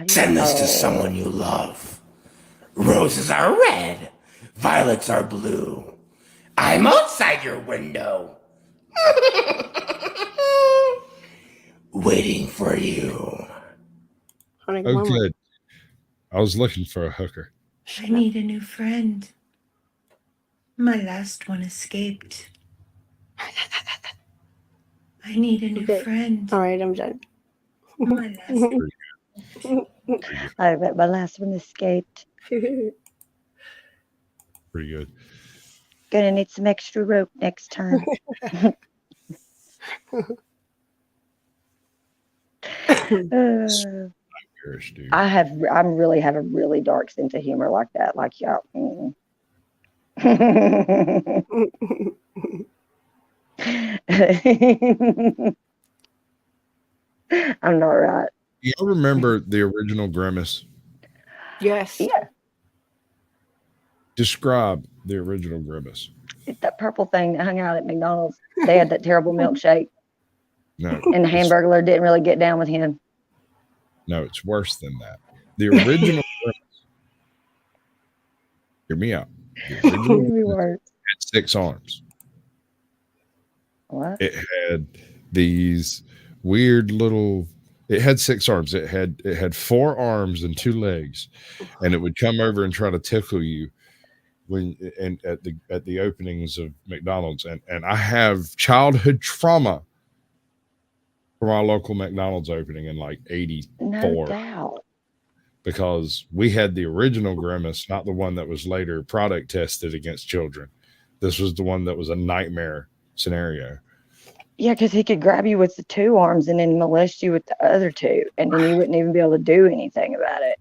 Send this to someone you love. Roses are red, violets are blue. I'm outside your window. Waiting for you. Oh, good. I was looking for a hooker. I need a new friend. My last one escaped. I need a new friend. All right, I'm done. My last I bet my last one escaped. Pretty good. Gonna need some extra rope next time. I'm really have a really dark sense of humor like that. Like y'all. I'm not right. You remember the original Grimace? Yes. Yeah. Describe the original Grimace. It's that purple thing that hung out at McDonald's. They had that terrible milkshake. No. And the Hamburglar didn't really get down with him. No, it's worse than that. The original Grimace. Hear me out. The original Grimace had 6 arms. What? It had these weird little. It had 6 arms. It had 4 arms and 2 legs, and it would come over and try to tickle you at the openings of McDonald's. And I have childhood trauma from our local McDonald's opening in like 84. No doubt. Because we had the original Grimace, not the one that was later product tested against children. This was the one that was a nightmare scenario. Yeah, because he could grab you with the 2 arms and then molest you with the other 2, and then you wouldn't even be able to do anything about it.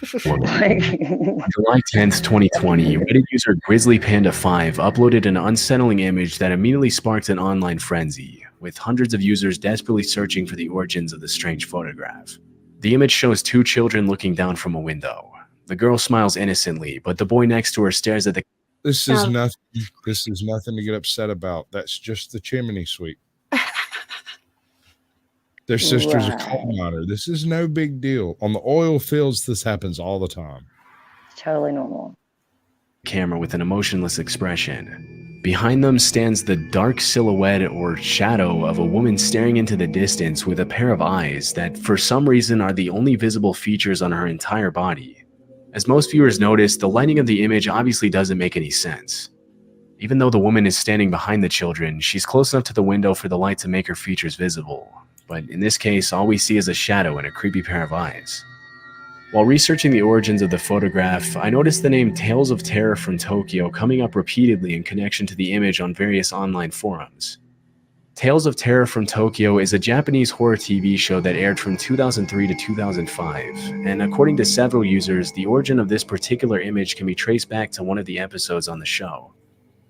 July 10th, 2020, Reddit user GrizzlyPanda5 uploaded an unsettling image that immediately sparked an online frenzy, with hundreds of users desperately searching for the origins of the strange photograph. The image shows 2 children looking down from a window. The girl smiles innocently, but the boy next to her stares at the This is nothing. This is nothing to get upset about. That's just the chimney sweep. Their sister's a coal miner. This is no big deal. On the oil fields, this happens all the time. It's totally normal. Camera with an emotionless expression. Behind them stands the dark silhouette or shadow of a woman staring into the distance with a pair of eyes that, for some reason, are the only visible features on her entire body. As most viewers noticed, the lighting of the image obviously doesn't make any sense. Even though the woman is standing behind the children, she's close enough to the window for the light to make her features visible. But in this case, all we see is a shadow and a creepy pair of eyes. While researching the origins of the photograph, I noticed the name Tales of Terror from Tokyo coming up repeatedly in connection to the image on various online forums. Tales of Terror from Tokyo is a Japanese horror TV show that aired from 2003 to 2005, and according to several users, the origin of this particular image can be traced back to one of the episodes on the show.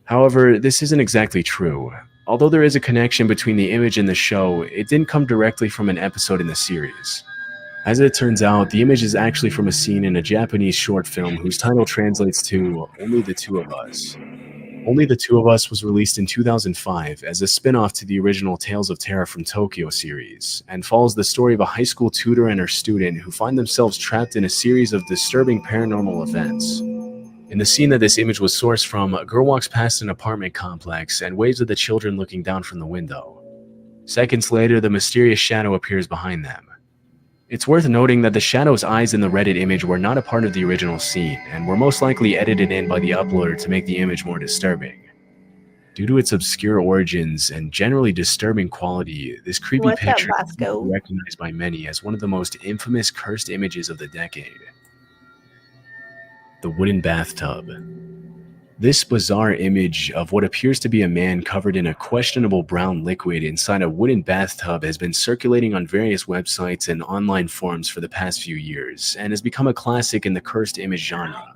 However, this isn't exactly true. Although there is a connection between the image and the show, it didn't come directly from an episode in the series. As it turns out, the image is actually from a scene in a Japanese short film whose title translates to Only the Two of Us. Only the Two of Us was released in 2005 as a spin-off to the original Tales of Terror from Tokyo series, and follows the story of a high school tutor and her student who find themselves trapped in a series of disturbing paranormal events. In the scene that this image was sourced from, a girl walks past an apartment complex and waves at the children looking down from the window. Seconds later, the mysterious shadow appears behind them. It's worth noting that the shadow's eyes in the Reddit image were not a part of the original scene, and were most likely edited in by the uploader to make the image more disturbing. Due to its obscure origins and generally disturbing quality, this creepy What's up, picture is Bosco? recognized by many as one of the most infamous cursed images of the decade. The wooden bathtub. This bizarre image of what appears to be a man covered in a questionable brown liquid inside a wooden bathtub has been circulating on various websites and online forums for the past few years, and has become a classic in the cursed image genre.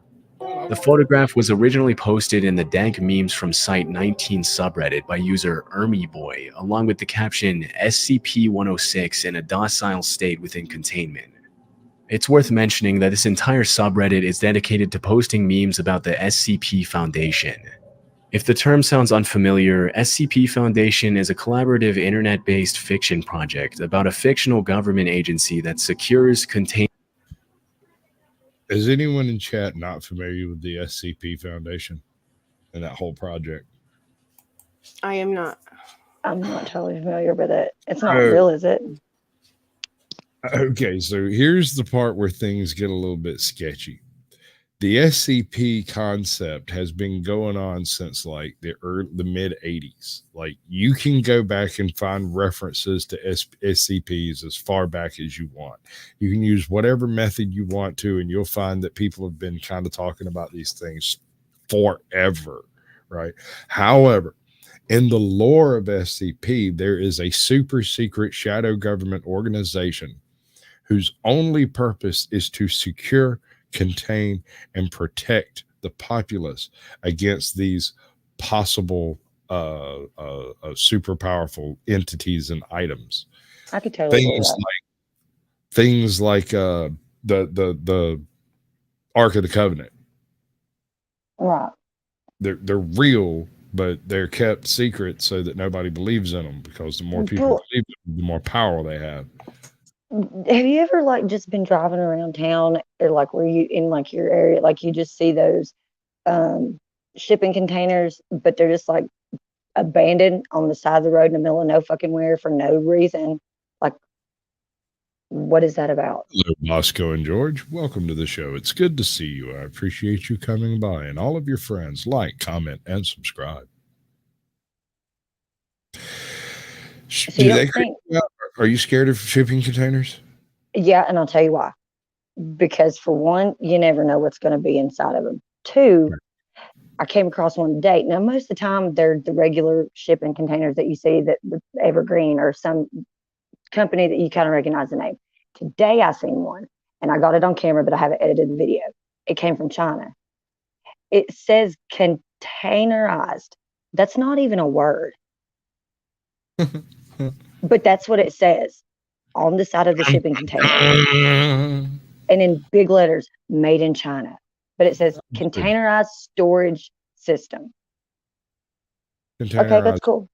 The photograph was originally posted in the dank memes from site 19 subreddit by user ErmyBoy, along with the caption SCP-106 in a docile state within containment. It's worth mentioning that this entire subreddit is dedicated to posting memes about the SCP Foundation. If the term sounds unfamiliar, SCP Foundation is a collaborative internet-based fiction project about a fictional government agency that secures, contains... Is anyone in chat not familiar with the SCP Foundation and that whole project? I am not. I'm not totally familiar with it. It's not real, is it? Okay, so here's the part where things get a little bit sketchy. The SCP concept has been going on since like the mid 80s. Like you can go back and find references to SCPs as far back as you want. You can use whatever method you want to, and you'll find that people have been kind of talking about these things forever, right? However, in the lore of SCP, there is a super secret shadow government organization whose only purpose is to secure, contain, and protect the populace against these possible super powerful entities and items. I could totally believe that. Things like the Ark of the Covenant. Right. They're real, but they're kept secret so that nobody believes in them, because the more people believe them, the more power they have. Have you ever like just been driving around town, or like where you in like your area, like you just see those shipping containers, but they're just like abandoned on the side of the road in the middle of no fucking where for no reason? Like, what is that about? Hello, Bosco and George. Welcome to the show. It's good to see you. I appreciate you coming by, and all of your friends like, comment, and subscribe. Are you scared of shipping containers? Yeah, and I'll tell you why. Because for one, you never know what's going to be inside of them. Two, I came across one today. Now, most of the time, they're the regular shipping containers that you see that with Evergreen or some company that you kind of recognize the name. Today, I seen one, and I got it on camera, but I haven't edited the video. It came from China. It says containerized. That's not even a word. But that's what it says on the side of the shipping container. And in big letters, made in China. But it says containerized storage system. Okay, that's cool.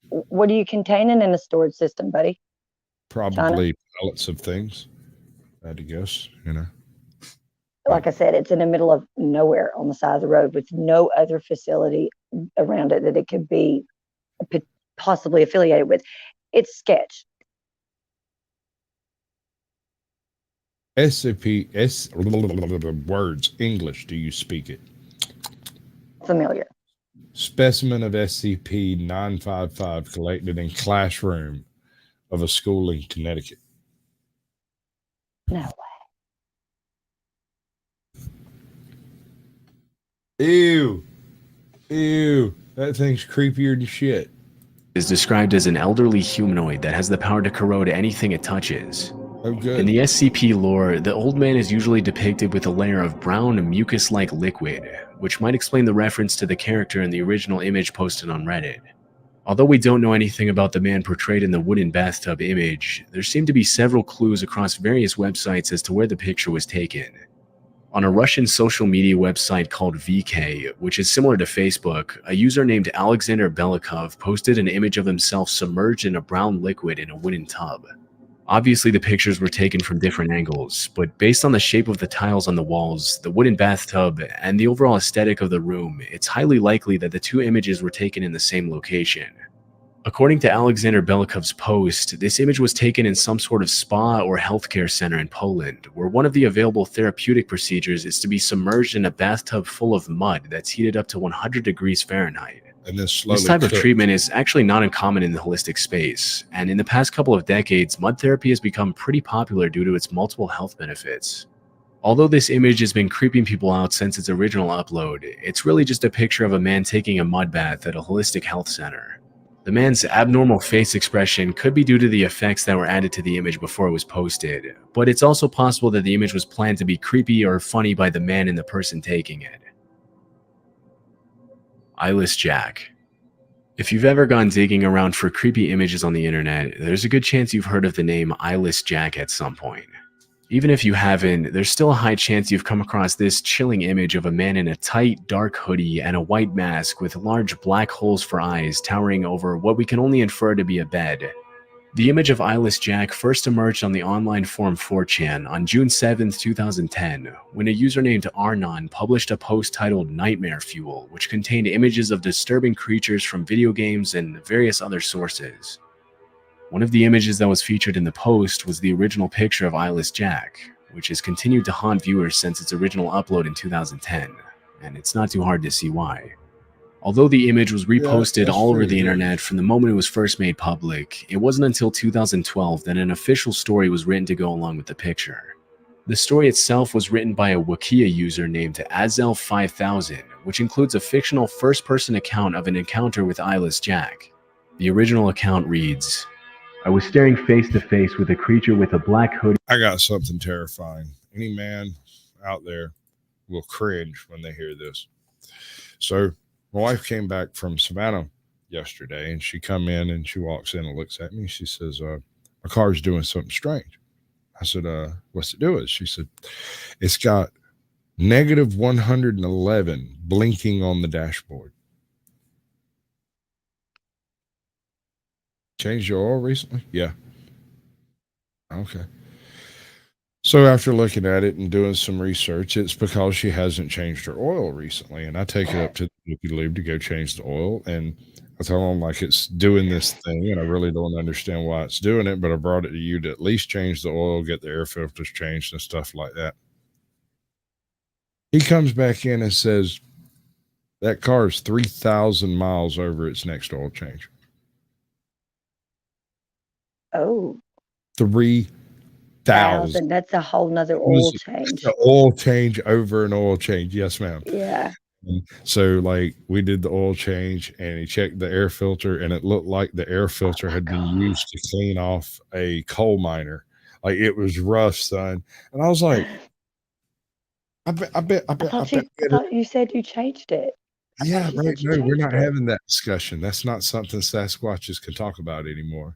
What are you containing in a storage system, buddy? Probably pallets of things. I had to guess, you know. Like I said, it's in the middle of nowhere on the side of the road with no other facility around it that it could be possibly affiliated with. It's sketch. SCP, words, English, do you speak it? Familiar. Specimen of SCP-955 collected in classroom of a school in Connecticut. No way. Ew. Ew. That thing's creepier than shit. Is described as an elderly humanoid that has the power to corrode anything it touches. Oh, good. In the SCP lore, the old man is usually depicted with a layer of brown mucus-like liquid, which might explain the reference to the character in the original image posted on Reddit. Although we don't know anything about the man portrayed in the wooden bathtub image, there seem to be several clues across various websites as to where the picture was taken. On a Russian social media website called VK, which is similar to Facebook, a user named Alexander Belikov posted an image of himself submerged in a brown liquid in a wooden tub. Obviously, the pictures were taken from different angles, but based on the shape of the tiles on the walls, the wooden bathtub, and the overall aesthetic of the room, it's highly likely that the two images were taken in the same location. According to Alexander Belikov's post, this image was taken in some sort of spa or healthcare center in Poland, where one of the available therapeutic procedures is to be submerged in a bathtub full of mud that's heated up to 100 degrees Fahrenheit. And then slowly This type of cooked. treatment is actually not uncommon in the holistic space, and in the past couple of decades, mud therapy has become pretty popular due to its multiple health benefits. Although this image has been creeping people out since its original upload, it's really just a picture of a man taking a mud bath at a holistic health center. The man's abnormal face expression could be due to the effects that were added to the image before it was posted, but it's also possible that the image was planned to be creepy or funny by the man and the person taking it. Eyeless Jack. If you've ever gone digging around for creepy images on the internet, there's a good chance you've heard of the name Eyeless Jack at some point. Even if you haven't, there's still a high chance you've come across this chilling image of a man in a tight, dark hoodie and a white mask with large black holes for eyes towering over what we can only infer to be a bed. The image of Eyeless Jack first emerged on the online forum 4chan on June 7, 2010, when a user named Arnon published a post titled Nightmare Fuel, which contained images of disturbing creatures from video games and various other sources. One of the images that was featured in the post was the original picture of Eyeless Jack, which has continued to haunt viewers since its original upload in 2010, and it's not too hard to see why. Although the image was reposted all over the internet from the moment it was first made public, it wasn't until 2012 that an official story was written to go along with the picture. The story itself was written by a Wikia user named Azel5000, which includes a fictional first-person account of an encounter with Eyeless Jack. The original account reads, "I was staring face to face with a creature with a black hoodie." I got something terrifying. Any man out there will cringe when they hear this. So my wife came back from Savannah yesterday, and she come in and she walks in and looks at me. She says, my car's doing something strange. I said, what's it doing? She said, it's got negative 111 blinking on the dashboard. Changed your oil recently? Yeah. Okay. So after looking at it and doing some research, it's because she hasn't changed her oil recently. And I take it up to the lube to go change the oil. And I tell them like it's doing this thing, and I really don't understand why it's doing it, but I brought it to you to at least change the oil, get the air filters changed and stuff like that. He comes back in and says, that car is 3,000 miles over its next oil change. Oh. 3,000. That's a whole nother oil change. An oil change over an oil change. Yes, ma'am. Yeah. And so like we did the oil change and he checked the air filter and it looked like the air filter had been used to clean off a coal miner. Like it was rough, son. And I was like, I thought you said you changed it. Yeah, right. No, we're not having that discussion. That's not something Sasquatches can talk about anymore.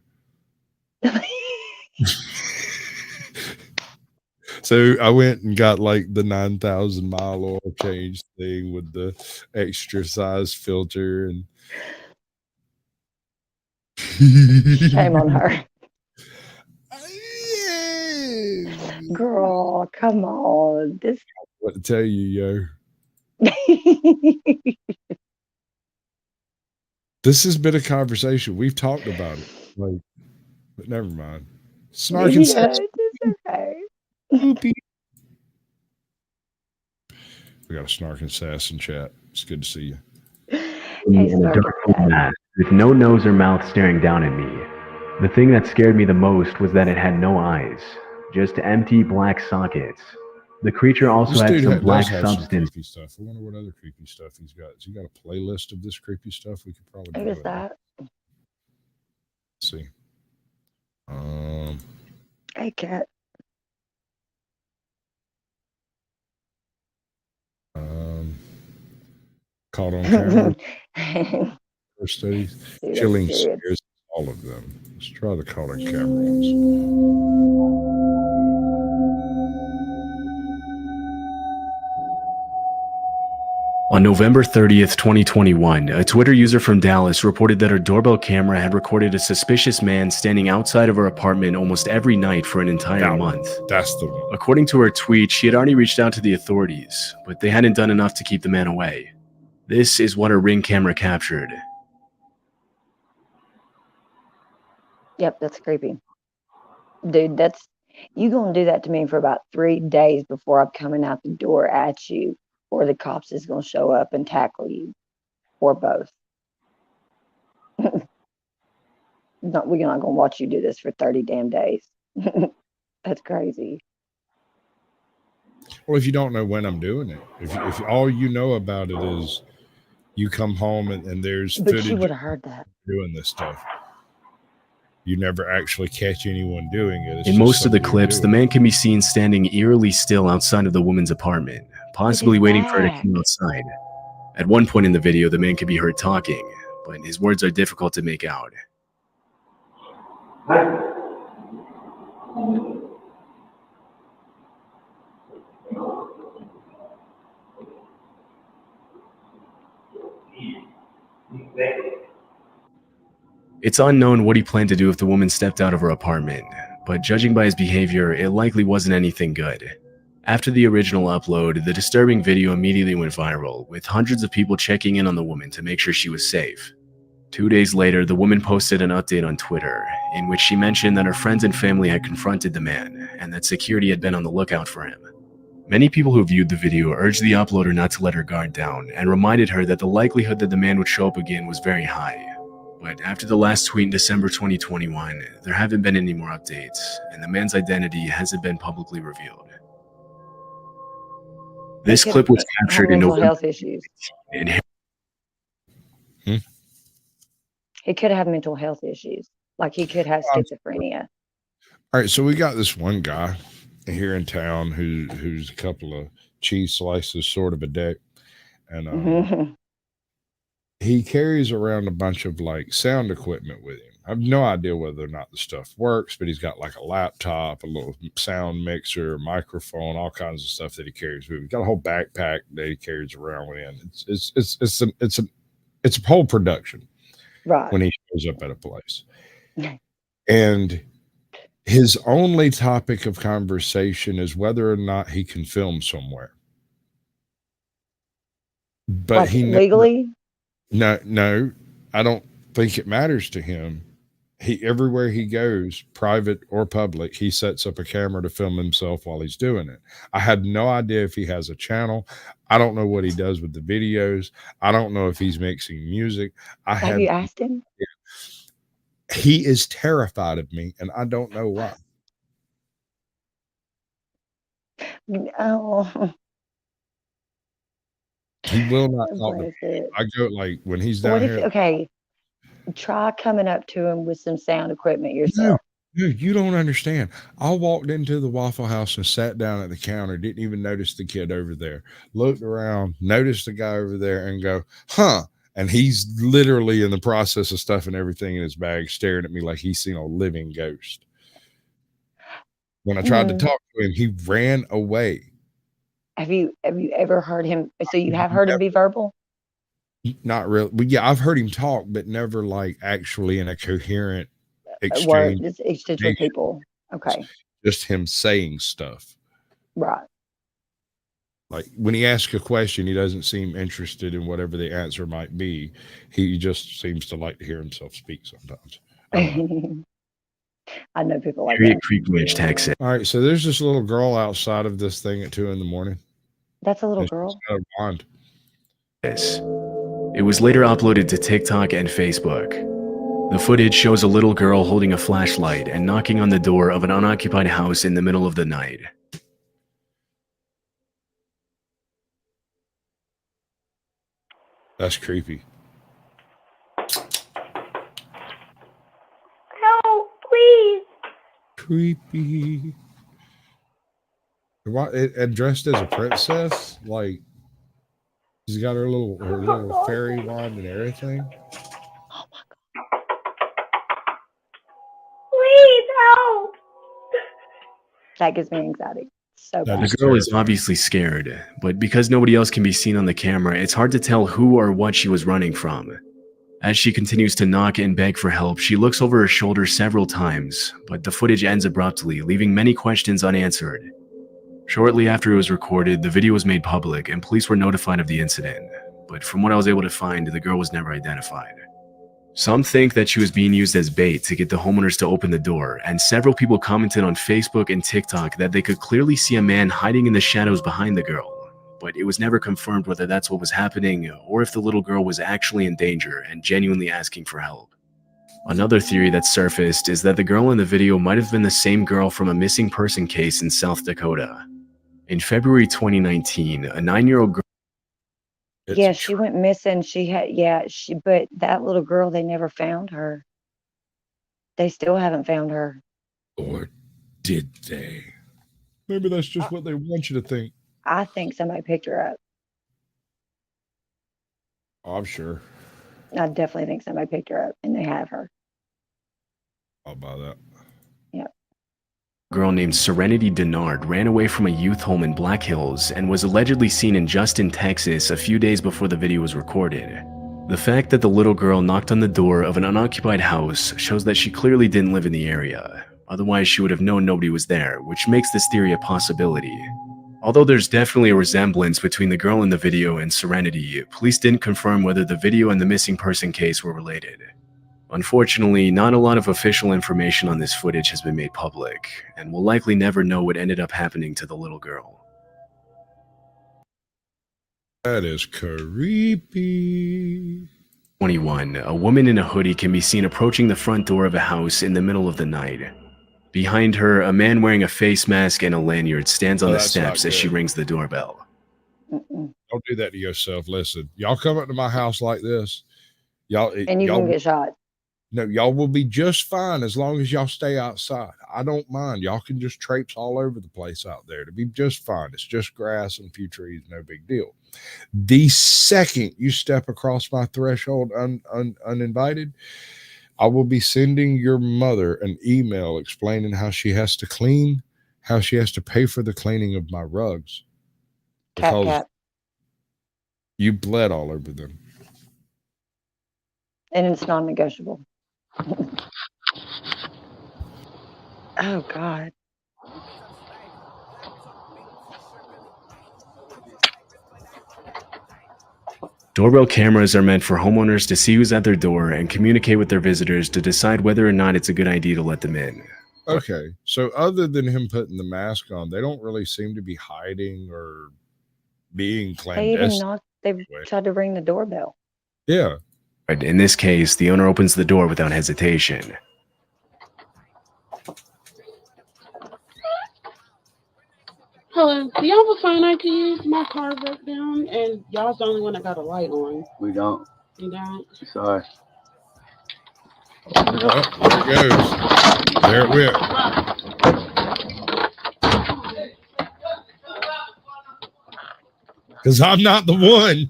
So I went and got like the 9,000 mile oil change thing with the extra size filter and shame on her. Girl, come on. What to tell you, yo. This has been a conversation. We've talked about it. Like, but never mind. Snark and yeah, it's okay. Poopy. We got a snark and sass in chat. It's good to see you. Hey, In a Snark dark and room Sass. mat with no nose or mouth staring down at me. The thing that scared me the most was that it had no eyes, just empty black sockets. The creature also This had dude some does black have some substance. creepy stuff. I wonder what other creepy stuff he's got. Has he got a playlist of this creepy stuff? We could probably Who go is ahead. that? Let's see. Hey, Cat. Caught on camera. Dude, First studies. that's Chilling serious. scares all of them. Let's try the caught on camera ones. On November 30th, 2021, a Twitter user from Dallas reported that her doorbell camera had recorded a suspicious man standing outside of her apartment almost every night for an entire month. That's the one. According to her tweet, she had already reached out to the authorities, but they hadn't done enough to keep the man away. This is what her Ring camera captured. Yep, that's creepy. Dude, that's you gonna do that to me for about 3 days before I'm coming out the door at you, or the cops is gonna show up and tackle you, or both. We're not gonna watch you do this for 30 damn days. That's crazy. Well, if you don't know when I'm doing it, if all you know about it is you come home and there's But footage she of would have heard that. doing this stuff, you never actually catch anyone doing it. It's In just most of the some dude clips, the doing man can be seen standing eerily still outside of the woman's apartment, possibly waiting for her to come outside. At one point in the video, the man can be heard talking, but his words are difficult to make out. It's unknown what he planned to do if the woman stepped out of her apartment, but judging by his behavior, it likely wasn't anything good. After the original upload, the disturbing video immediately went viral, with hundreds of people checking in on the woman to make sure she was safe. 2 days later, the woman posted an update on Twitter, in which she mentioned that her friends and family had confronted the man, and that security had been on the lookout for him. Many people who viewed the video urged the uploader not to let her guard down, and reminded her that the likelihood that the man would show up again was very high. But after the last tweet in December 2021, there haven't been any more updates, and the man's identity hasn't been publicly revealed. This clip was captured in mental November. health issues. He could have mental health issues. Like he could have schizophrenia. All right, so we got this one guy here in town who's a couple of cheese slices short of a dick, and he carries around a bunch of like sound equipment with him. I have no idea whether or not the stuff works, but he's got like a laptop, a little sound mixer, microphone, all kinds of stuff that he carries with him. He's got a whole backpack that he carries around with him. It's a whole production, right? When he shows up at a place, and his only topic of conversation is whether or not he can film somewhere. But like he legally? No, I don't think it matters to him. Everywhere he goes, private or public, he sets up a camera to film himself while he's doing it. I have no idea if he has a channel. I don't know what he does with the videos. I don't know if he's mixing music. Have you asked him? He is terrified of me, and I don't know why. Oh. He will not talk to me. I go like when he's down here. Okay, try coming up to him with some sound equipment yourself. No, you don't understand. I walked into the Waffle House and sat down at the counter, didn't even notice the kid over there, looked around, noticed the guy over there, and go, huh? And he's literally in the process of stuffing everything in his bag, staring at me like he's seen a living ghost. When I tried to talk to him, he ran away. Have you ever heard him? So you have heard him be verbal? Not really. Well, yeah, I've heard him talk, but never like actually in a coherent exchange with people. Okay. Just him saying stuff. Right. Like when he asks a question, he doesn't seem interested in whatever the answer might be. He just seems to like to hear himself speak sometimes. I know people like Harriet that. Creekridge, Texas. All right, so there's this little girl outside of this thing at 2 a.m. That's a little and she's girl. got a wand. It was later uploaded to TikTok and Facebook. The footage shows a little girl holding a flashlight and knocking on the door of an unoccupied house in the middle of the night. That's creepy. No, please. Creepy. And dressed as a princess, like she's got her little fairy wand and everything. Oh my God. Please help. That gives me anxiety. So That bad. The girl is obviously scared, but because nobody else can be seen on the camera, it's hard to tell who or what she was running from. As she continues to knock and beg for help, she looks over her shoulder several times, but the footage ends abruptly, leaving many questions unanswered. Shortly after it was recorded, the video was made public and police were notified of the incident, but from what I was able to find, the girl was never identified. Some think that she was being used as bait to get the homeowners to open the door, and several people commented on Facebook and TikTok that they could clearly see a man hiding in the shadows behind the girl, but it was never confirmed whether that's what was happening or if the little girl was actually in danger and genuinely asking for help. Another theory that surfaced is that the girl in the video might have been the same girl from a missing person case in South Dakota. In February 2019, a 9-year-old girl Yeah, she went missing. But that little girl, they never found her. They still haven't found her. Or did they? Maybe that's just what they want you to think. I think somebody picked her up. Oh, I'm sure. I definitely think somebody picked her up and they have her. I'll buy that. Yep. girl named Serenity Denard ran away from a youth home in Black Hills and was allegedly seen in Justin, Texas a few days before the video was recorded. The fact that the little girl knocked on the door of an unoccupied house shows that she clearly didn't live in the area. Otherwise, she would have known nobody was there, which makes this theory a possibility. Although there's definitely a resemblance between the girl in the video and Serenity, police didn't confirm whether the video and the missing person case were related. Unfortunately, not a lot of official information on this footage has been made public, and we'll likely never know what ended up happening to the little girl. That is creepy. 21. A woman in a hoodie can be seen approaching the front door of a house in the middle of the night. Behind her, a man wearing a face mask and a lanyard stands on the steps as she rings the doorbell. Mm-mm. Don't do that to yourself. Listen, y'all come up to my house like this, And you y'all, can get shot. no, y'all will be just fine as long as y'all stay outside. I don't mind. Y'all can just traipse all over the place out there to be just fine. It's just grass and a few trees, no big deal. The second you step across my threshold uninvited, I will be sending your mother an email explaining how she has to clean, how she has to pay for the cleaning of my rugs. Because you bled all over them. And it's non-negotiable. Oh, God. Doorbell cameras are meant for homeowners to see who's at their door and communicate with their visitors to decide whether or not it's a good idea to let them in. Okay, so other than him putting the mask on, they don't really seem to be hiding or being clandestine. They've tried to ring the doorbell. Yeah. But in this case, the owner opens the door without hesitation. Hello, do y'all have a phone I can use? My car broke down, and y'all's the only one that got a light on. We don't. You don't? Sorry. Well, there it goes. There it went. Because I'm not the one.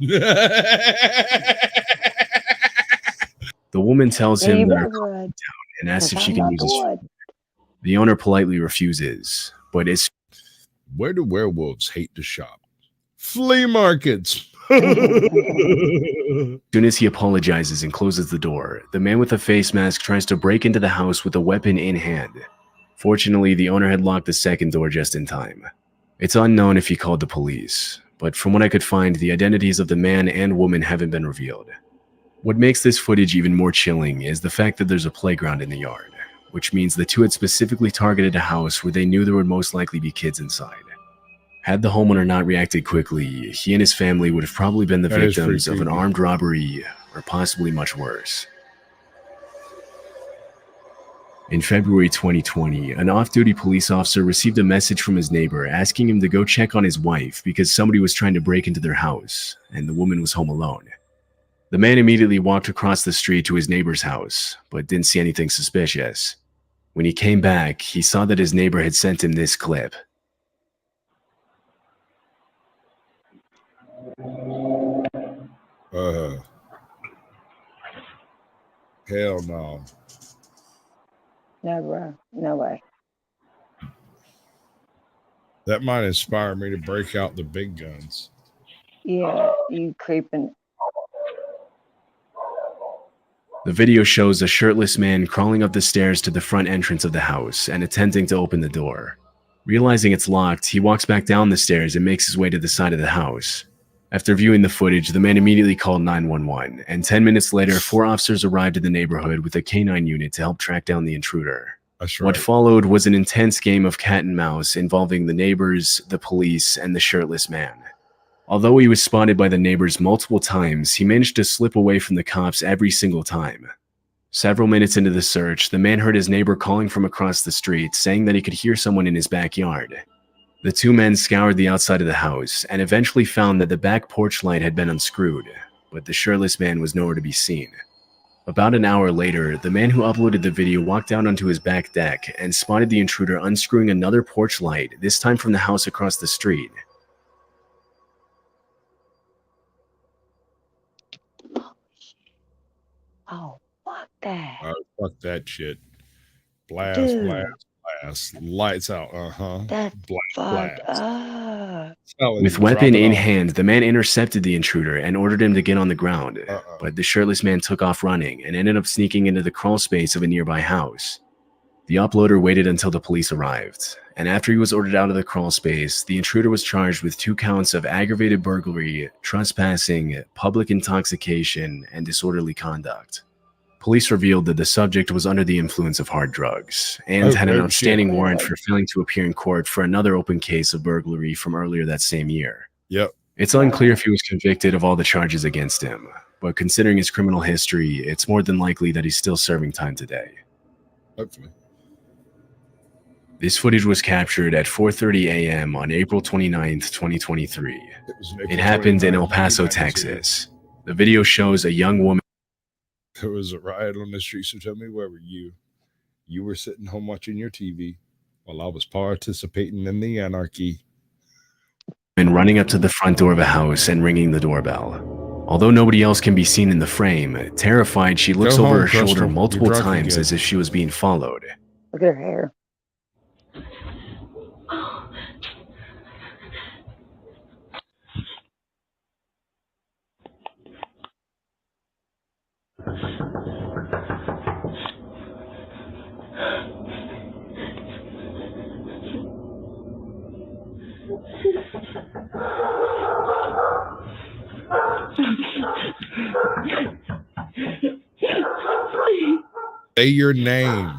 The woman tells him that her car broke down and asks if she can use his phone. The owner politely refuses, but it's... Where do werewolves hate to shop? Flea markets. As soon as he apologizes and closes the door, the man with the face mask tries to break into the house with a weapon in hand. Fortunately, the owner had locked the second door just in time. It's unknown if he called the police, but from what I could find, the identities of the man and woman haven't been revealed. What makes this footage even more chilling is the fact that there's a playground in the yard, which means the two had specifically targeted a house where they knew there would most likely be kids inside. Had the homeowner not reacted quickly, he and his family would have probably been the victims of an armed robbery or possibly much worse. In February 2020, an off-duty police officer received a message from his neighbor asking him to go check on his wife because somebody was trying to break into their house, and the woman was home alone. The man immediately walked across the street to his neighbor's house, but didn't see anything suspicious. When he came back, he saw that his neighbor had sent him this clip. Hell no. No, bro. No way. That might inspire me to break out the big guns. Yeah, you creeping. The video shows a shirtless man crawling up the stairs to the front entrance of the house and attempting to open the door. Realizing it's locked, he walks back down the stairs and makes his way to the side of the house. After viewing the footage, the man immediately called 911, and 10 minutes later, 4 officers arrived in the neighborhood with a canine unit to help track down the intruder. That's right. What followed was an intense game of cat and mouse involving the neighbors, the police, and the shirtless man. Although he was spotted by the neighbors multiple times, he managed to slip away from the cops every single time. Several minutes into the search, the man heard his neighbor calling from across the street, saying that he could hear someone in his backyard. The 2 men scoured the outside of the house and eventually found that the back porch light had been unscrewed, but the shirtless man was nowhere to be seen. About an hour later, the man who uploaded the video walked out onto his back deck and spotted the intruder unscrewing another porch light, this time from the house across the street. Oh, fuck that. Fuck that shit. Blast, Dude. blast, blast. Lights out. That's fucked up. With weapon in hand, the man intercepted the intruder and ordered him to get on the ground, but the shirtless man took off running and ended up sneaking into the crawl space of a nearby house. The uploader waited until the police arrived, and after he was ordered out of the crawl space, the intruder was charged with 2 counts of aggravated burglary, trespassing, public intoxication, and disorderly conduct. Police revealed that the subject was under the influence of hard drugs and had an outstanding warrant for failing to appear in court for another open case of burglary from earlier that same year. Yep. It's unclear if he was convicted of all the charges against him, but considering his criminal history, it's more than likely that he's still serving time today. Hopefully. This footage was captured at 4:30 a.m. on April 29th, 2023. It happened in El Paso, Texas. The video shows a young woman. There was a riot on the street, so tell me, where were you? You were sitting home watching your TV while I was participating in the anarchy. And running up to the front door of a house and ringing the doorbell. Although nobody else can be seen in the frame, terrified, she looks over her shoulder multiple times as if she was being followed. Look at her hair. Say your name.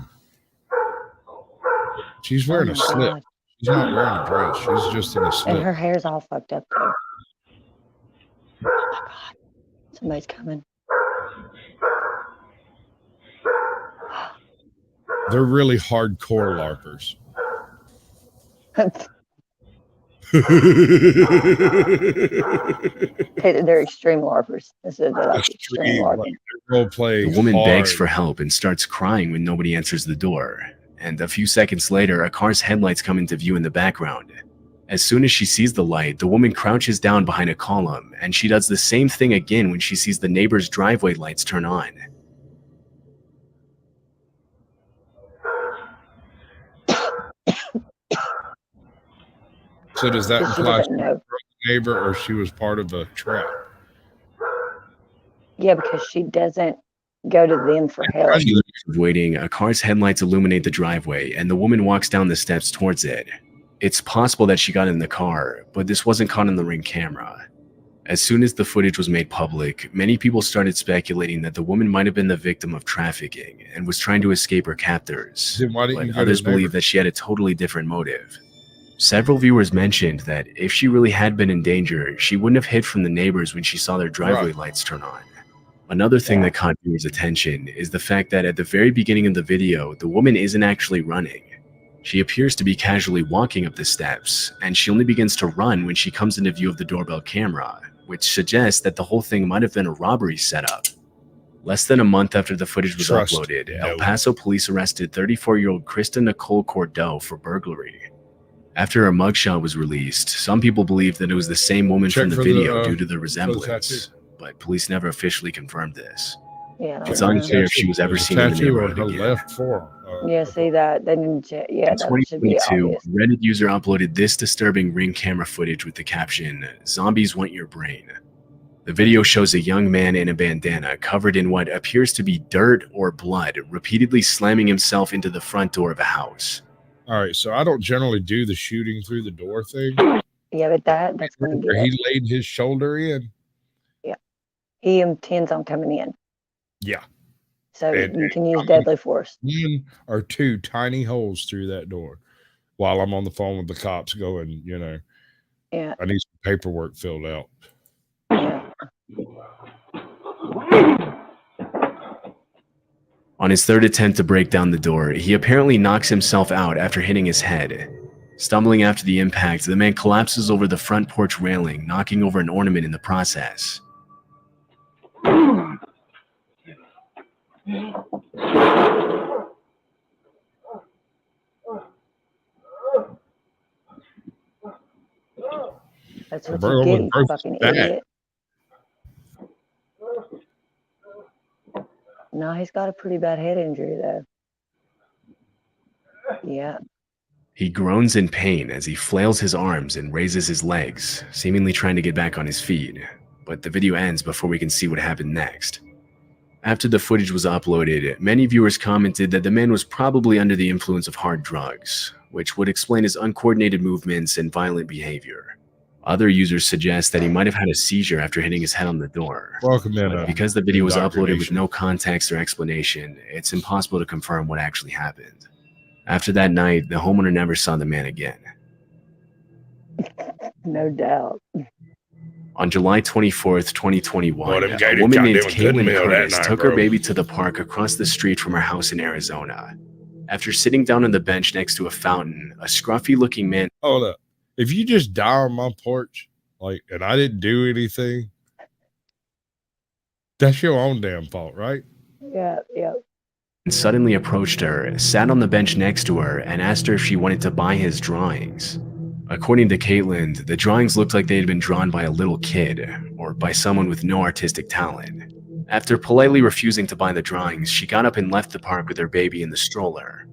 She's wearing a slip. God. She's not wearing a dress. She's just in a slip. And her hair's all fucked up too. Oh my God. Somebody's coming. They're really hardcore LARPers. They're extreme LARPers. They're like extreme LARPing. The woman begs for help and starts crying when nobody answers the door. And a few seconds later, a car's headlights come into view in the background. As soon as she sees the light, the woman crouches down behind a column, and she does the same thing again when she sees the neighbor's driveway lights turn on. So does that imply she was a neighbor or she was part of a trap? Yeah, because she doesn't go to them for help. Waiting, a car's headlights illuminate the driveway, and the woman walks down the steps towards it. It's possible that she got in the car, but this wasn't caught on the Ring camera. As soon as the footage was made public, many people started speculating that the woman might have been the victim of trafficking and was trying to escape her captors, Then why didn't but you go to others the believe neighbor? that she had a totally different motive. Several viewers mentioned that if she really had been in danger, she wouldn't have hid from the neighbors when she saw their driveway lights turn on. Another thing that caught viewers' attention is the fact that at the very beginning of the video, the woman isn't actually running. She appears to be casually walking up the steps, and she only begins to run when she comes into view of the doorbell camera, which suggests that the whole thing might have been a robbery setup. Less than a month after the footage was uploaded, El Paso police arrested 34-year-old Krista Nicole Cordeaux for burglary. After her mugshot was released, some people believed that it was the same woman from the video due to the resemblance, but police never officially confirmed this. Yeah, It's unclear if she was ever seen in the neighborhood again. Left forearm. Yeah, see that? They didn't. Yeah, In that should be 2022, obvious. Reddit user uploaded this disturbing Ring camera footage with the caption, "Zombies want your brain." The video shows a young man in a bandana covered in what appears to be dirt or blood, repeatedly slamming himself into the front door of a house. All right, so I don't generally do the shooting through the door thing. Yeah, but that's going to get He it. laid his shoulder in. Yeah, he intends on coming in, Yeah. so And- you can use deadly force. One or two tiny holes through that door while I'm on the phone with the cops going, Yeah, I need some paperwork filled out. yeah. On his third attempt to break down the door, he apparently knocks himself out after hitting his head. Stumbling after the impact, the man collapses over the front porch railing, knocking over an ornament in the process. That's what Bro, you get, almost you broke fucking his back. idiot. No, he's got a pretty bad head injury though. Yeah. He groans in pain as he flails his arms and raises his legs, seemingly trying to get back on his feet. But the video ends before we can see what happened next. After the footage was uploaded, many viewers commented that the man was probably under the influence of hard drugs, which would explain his uncoordinated movements and violent behavior. Other users suggest that he might have had a seizure after hitting his head on the door. Welcome in. But because the video was uploaded with indoctrination. no context or explanation, it's impossible to confirm what actually happened. After that night, the homeowner never saw the man again. No doubt. On July 24th, 2021, Boy, them a gated woman named goddamn couldn't Caitlin mail that Curtis night, took her bro. baby to the park across the street from her house in Arizona. After sitting down on the bench next to a fountain, a scruffy-looking man Hold up. If you just die on my porch, and I didn't do anything, that's your own damn fault, right? Yeah, yeah. suddenly approached her, sat on the bench next to her, and asked her if she wanted to buy his drawings. According to Caitlin, the drawings looked like they had been drawn by a little kid, or by someone with no artistic talent. After politely refusing to buy the drawings, she got up and left the park with her baby in the stroller.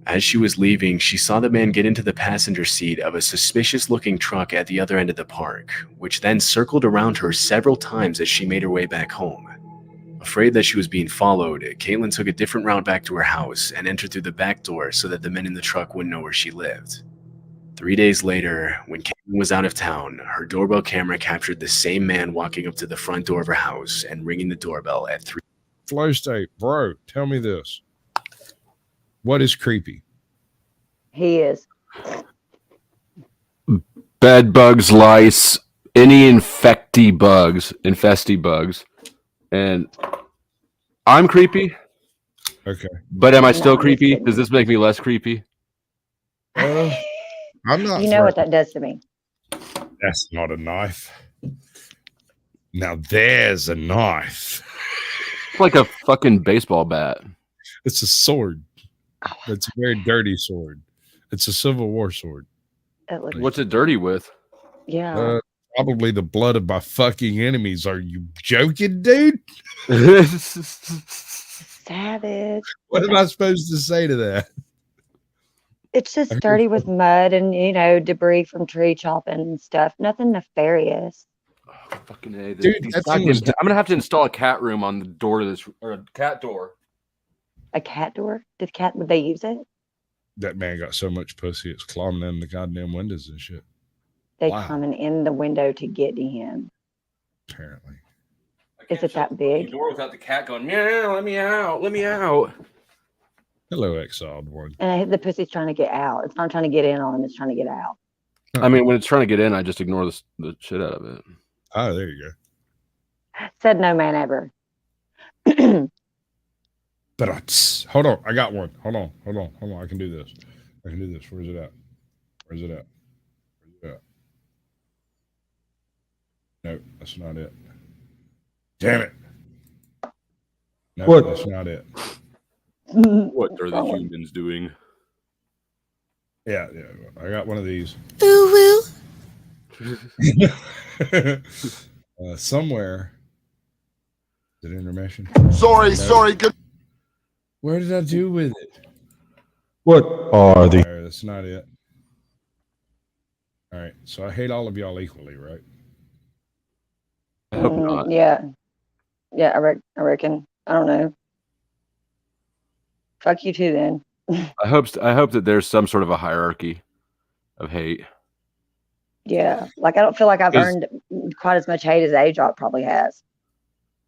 As she was leaving, she saw the man get into the passenger seat of a suspicious-looking truck at the other end of the park, which then circled around her several times as she made her way back home. Afraid that she was being followed, Caitlin took a different route back to her house and entered through the back door so that the men in the truck wouldn't know where she lived. 3 days later, when Caitlin was out of town, her doorbell camera captured the same man walking up to the front door of her house and ringing the doorbell at 3. Flow state, bro, tell me this. What is creepy? He is. Bed bugs, lice, any infesty bugs. And I'm creepy. Okay. But am I still No, creepy? he's kidding. Does this make me less creepy? I'm not. You know what that does to me. That's not a knife. Now there's a knife. It's like a fucking baseball bat. It's a sword. It's a very dirty sword. It's a Civil War sword. It looks, What's it dirty with? yeah. Probably the blood of my fucking enemies. Are you joking, dude? Savage. What am I supposed to say to that? It's just dirty with mud and, debris from tree chopping and stuff. Nothing nefarious. Fucking A. Dude, These that thing was fucking- I'm gonna have to install a cat room on the door to this, or a cat door. A cat door? Would they use it? That man got so much pussy, it's climbing in the goddamn windows and shit. They Wow. coming in the window to get to him. apparently. Is it that big? Door without the cat going, meow, let me out, let me out. Hello, exiled one. And the pussy's trying to get out. It's not trying to get in on him. It's trying to get out. I mean, when it's trying to get in, I just ignore the shit out of it. Oh, there you go. Said no man ever. But hold on, I got one. Hold on. I can do this. Where's it at? No, that's not it. Damn it. No, What? That's not it. What are the humans doing? Yeah, I got one of these. Somewhere. Is it intermission? Sorry. Good. Where did I do with it? What are the... That's not it. All right, so I hate all of y'all equally, right? I hope not. Yeah, I reckon. I don't know. Fuck you too, then. I hope that there's some sort of a hierarchy of hate. Yeah, like I don't feel like I've earned quite as much hate as A-Drop probably has,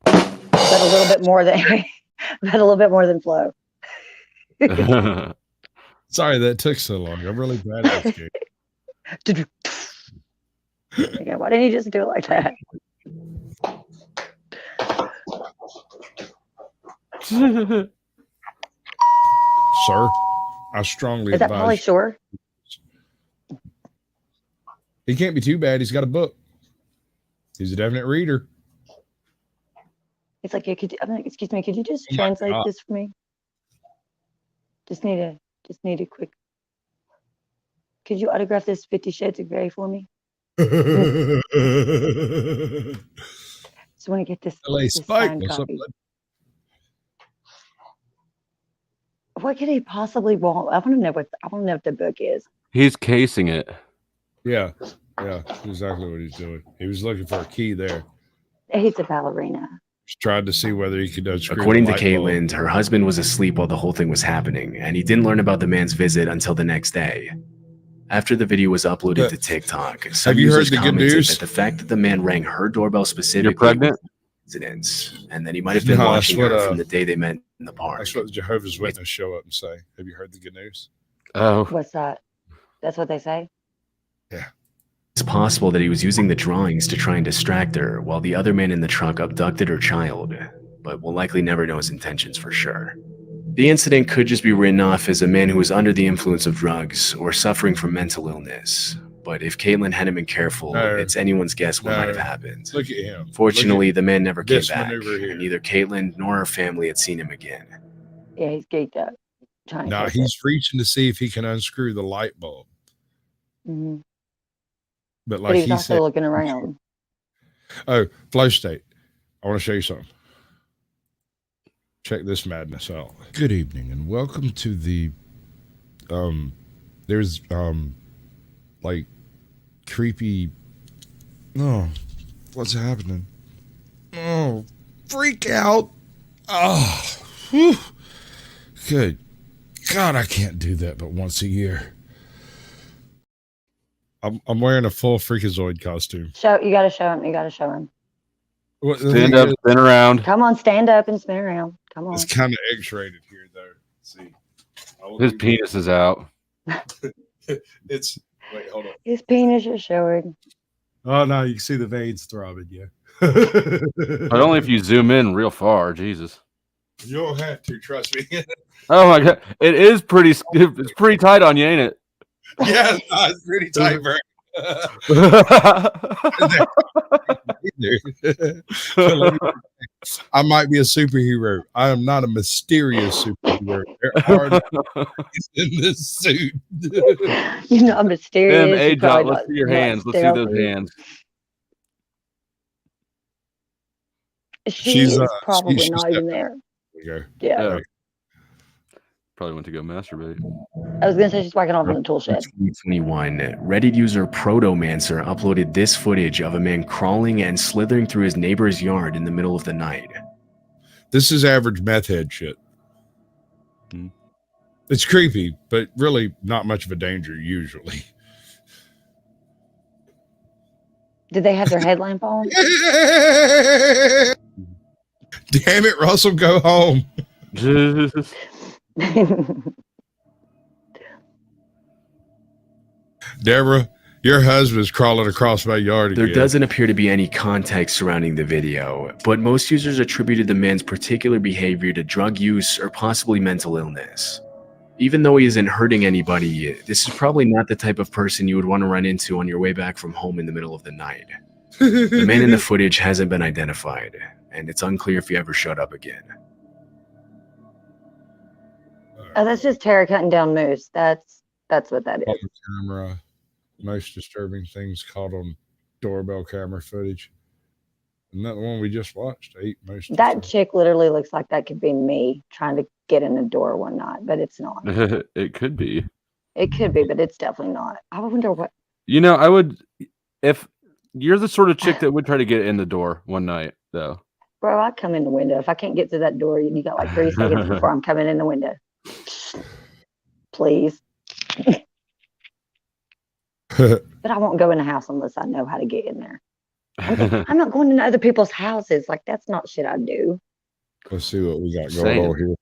but a little bit more than, Flo. Sorry that took so long. I'm really bad at this game. Yeah, why didn't you just do it like that? Sir, I strongly Is that advise. Pauly Shore? He can't be too bad. He's got a book. He's a definite reader. It's like, yeah, excuse me, could you just translate this for me? Just need a quick. Could you autograph this 50 Shades of Grey for me? Just want to get this signed copy. What could he possibly want? I want to know what the book is. He's casing it. Yeah, exactly what he's doing. He was looking for a key there. He's a ballerina. Just tried to see whether he could unscrew. According to Caitlin, her husband was asleep while the whole thing was happening, and he didn't learn about the man's visit until the next day. After the video was uploaded to TikTok, some users commented that the fact that the man rang her doorbell specifically You're pregnant? Incidents, and that he might have been watching her from the day they met in the park. That's what the Jehovah's Witnesses show up and say. Have you heard the good news? Oh. What's that? That's what they say? Yeah. It's possible that he was using the drawings to try and distract her while the other man in the truck abducted her child, but we'll likely never know his intentions for sure. The incident could just be written off as a man who was under the influence of drugs or suffering from mental illness. But if Caitlin hadn't been careful, it's anyone's guess what might have happened. Look at him. Fortunately, the man never came this back, maneuver here. and neither Caitlin nor her family had seen him again. Yeah, he's geeked up. Nah, he's reaching to see if he can unscrew the light bulb. Mm-hmm. But like he's he also said, looking around. Oh, Flow State. I want to show you something. Check this madness out. Good evening and welcome to the there's like creepy what's happening? Oh, freak out. Oh, whew. Good God, I can't do that but once a year. I'm wearing a full Freakazoid costume. You gotta show him. What, stand up, spin around. Come on, stand up and spin around. Come on. It's kind of X-rated here, though. Let's see, his penis is out. It's wait, hold on. His penis is showing. Oh no, you can see the veins throbbing. Yeah, but only if you zoom in real far. Jesus, you don't have to trust me. Oh my God, it is pretty. It's pretty tight on you, ain't it? Yeah, it's pretty tight, bro. I might be a superhero. I am not a mysterious superhero. There are in this suit. You're not mysterious. A-Dot, let's see your hands. Let's see those hands. She's probably not even there. Yeah. Probably went to go masturbate. I was gonna say she's whacking off in the tool shed. 2021, Reddit user Protomancer uploaded this footage of a man crawling and slithering through his neighbor's yard in the middle of the night. This is average meth head shit. It's creepy, but really not much of a danger usually. Did they have their headlamp on? Damn it, Russell, go home. Deborah, your husband's crawling across my yard again. There doesn't appear to be any context surrounding the video, but most users attributed the man's particular behavior to drug use or possibly mental illness. Even though he isn't hurting anybody, this is probably not the type of person you would want to run into on your way back from home in the middle of the night. The man in the footage hasn't been identified, and it's unclear if he ever showed up again. Oh, that's just Tara cutting down moose. That's what that is. On the camera, most disturbing things caught on doorbell camera footage. Isn't that the one we just watched? That chick literally looks like that could be me trying to get in the door one night, but it's not. It could be. It could be, but it's definitely not. I wonder what. You know, I would, if you're the sort of chick that would try to get in the door one night, though. Bro, I come in the window. If I can't get to that door, you got like 3 seconds before I'm coming in the window. Please. But I won't go in the house unless I know how to get in there. I'm not going into other people's houses. Like, that's not shit I do. Let's see what we got going on here.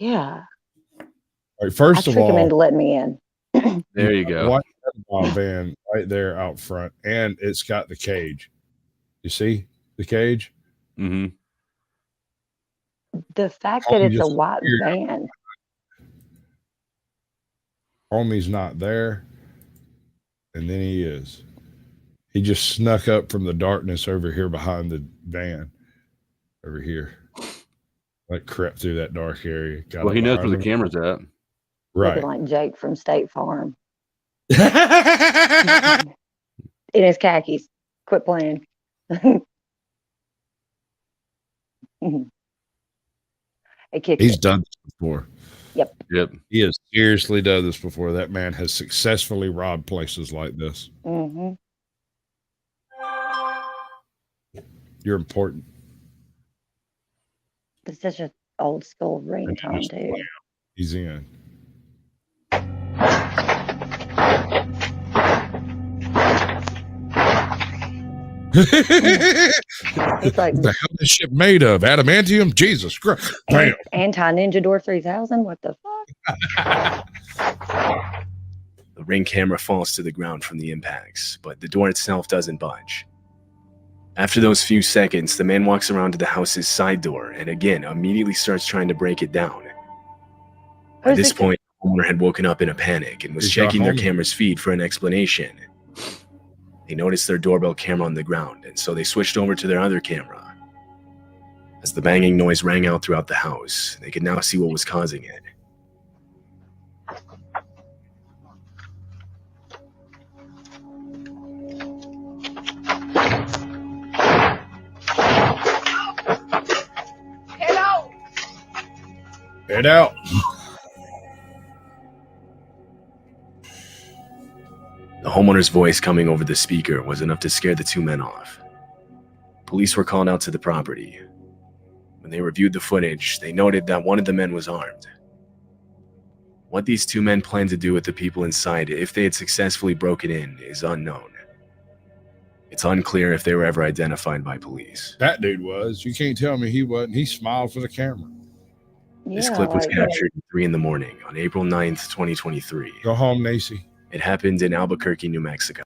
Yeah. All right, first I of trick him all, into letting me in. There you go. Watch that van right there out front, and it's got the cage. You see the cage? Mm-hmm. The fact that it's a white van. Homie's not there, and then he is. He just snuck up from the darkness over here behind the van. Over here. Like crept through that dark area. Well, he knows where the camera's at. Right. Looking like Jake from State Farm. In his khakis. Quit playing. He's done this before. Yep. He has seriously done this before. That man has successfully robbed places like this. Mm-hmm. You're important. It's such an old school ringtone, too. He's in. It's like, what the hell is this shit made of? Adamantium? Jesus Christ. Bam. Anti-Ninja Door 3000? What the fuck? The Ring camera falls to the ground from the impacts, but the door itself doesn't budge. After those few seconds, the man walks around to the house's side door and again immediately starts trying to break it down. At this point, the homeowner had woken up in a panic and was checking their camera's feed for an explanation. They noticed their doorbell camera on the ground, and so they switched over to their other camera. As the banging noise rang out throughout the house, they could now see what was causing it. Get out. The homeowner's voice coming over the speaker was enough to scare the two men off. Police were called out to the property. When they reviewed the footage, they noted that one of the men was armed. What these two men planned to do with the people inside if they had successfully broken in is unknown. It's unclear if they were ever identified by police. That dude was. You can't tell me he wasn't. He smiled for the camera. This clip was captured at 3 in the morning on April 9th, 2023. Go home, Nacy. It happened in Albuquerque, New Mexico.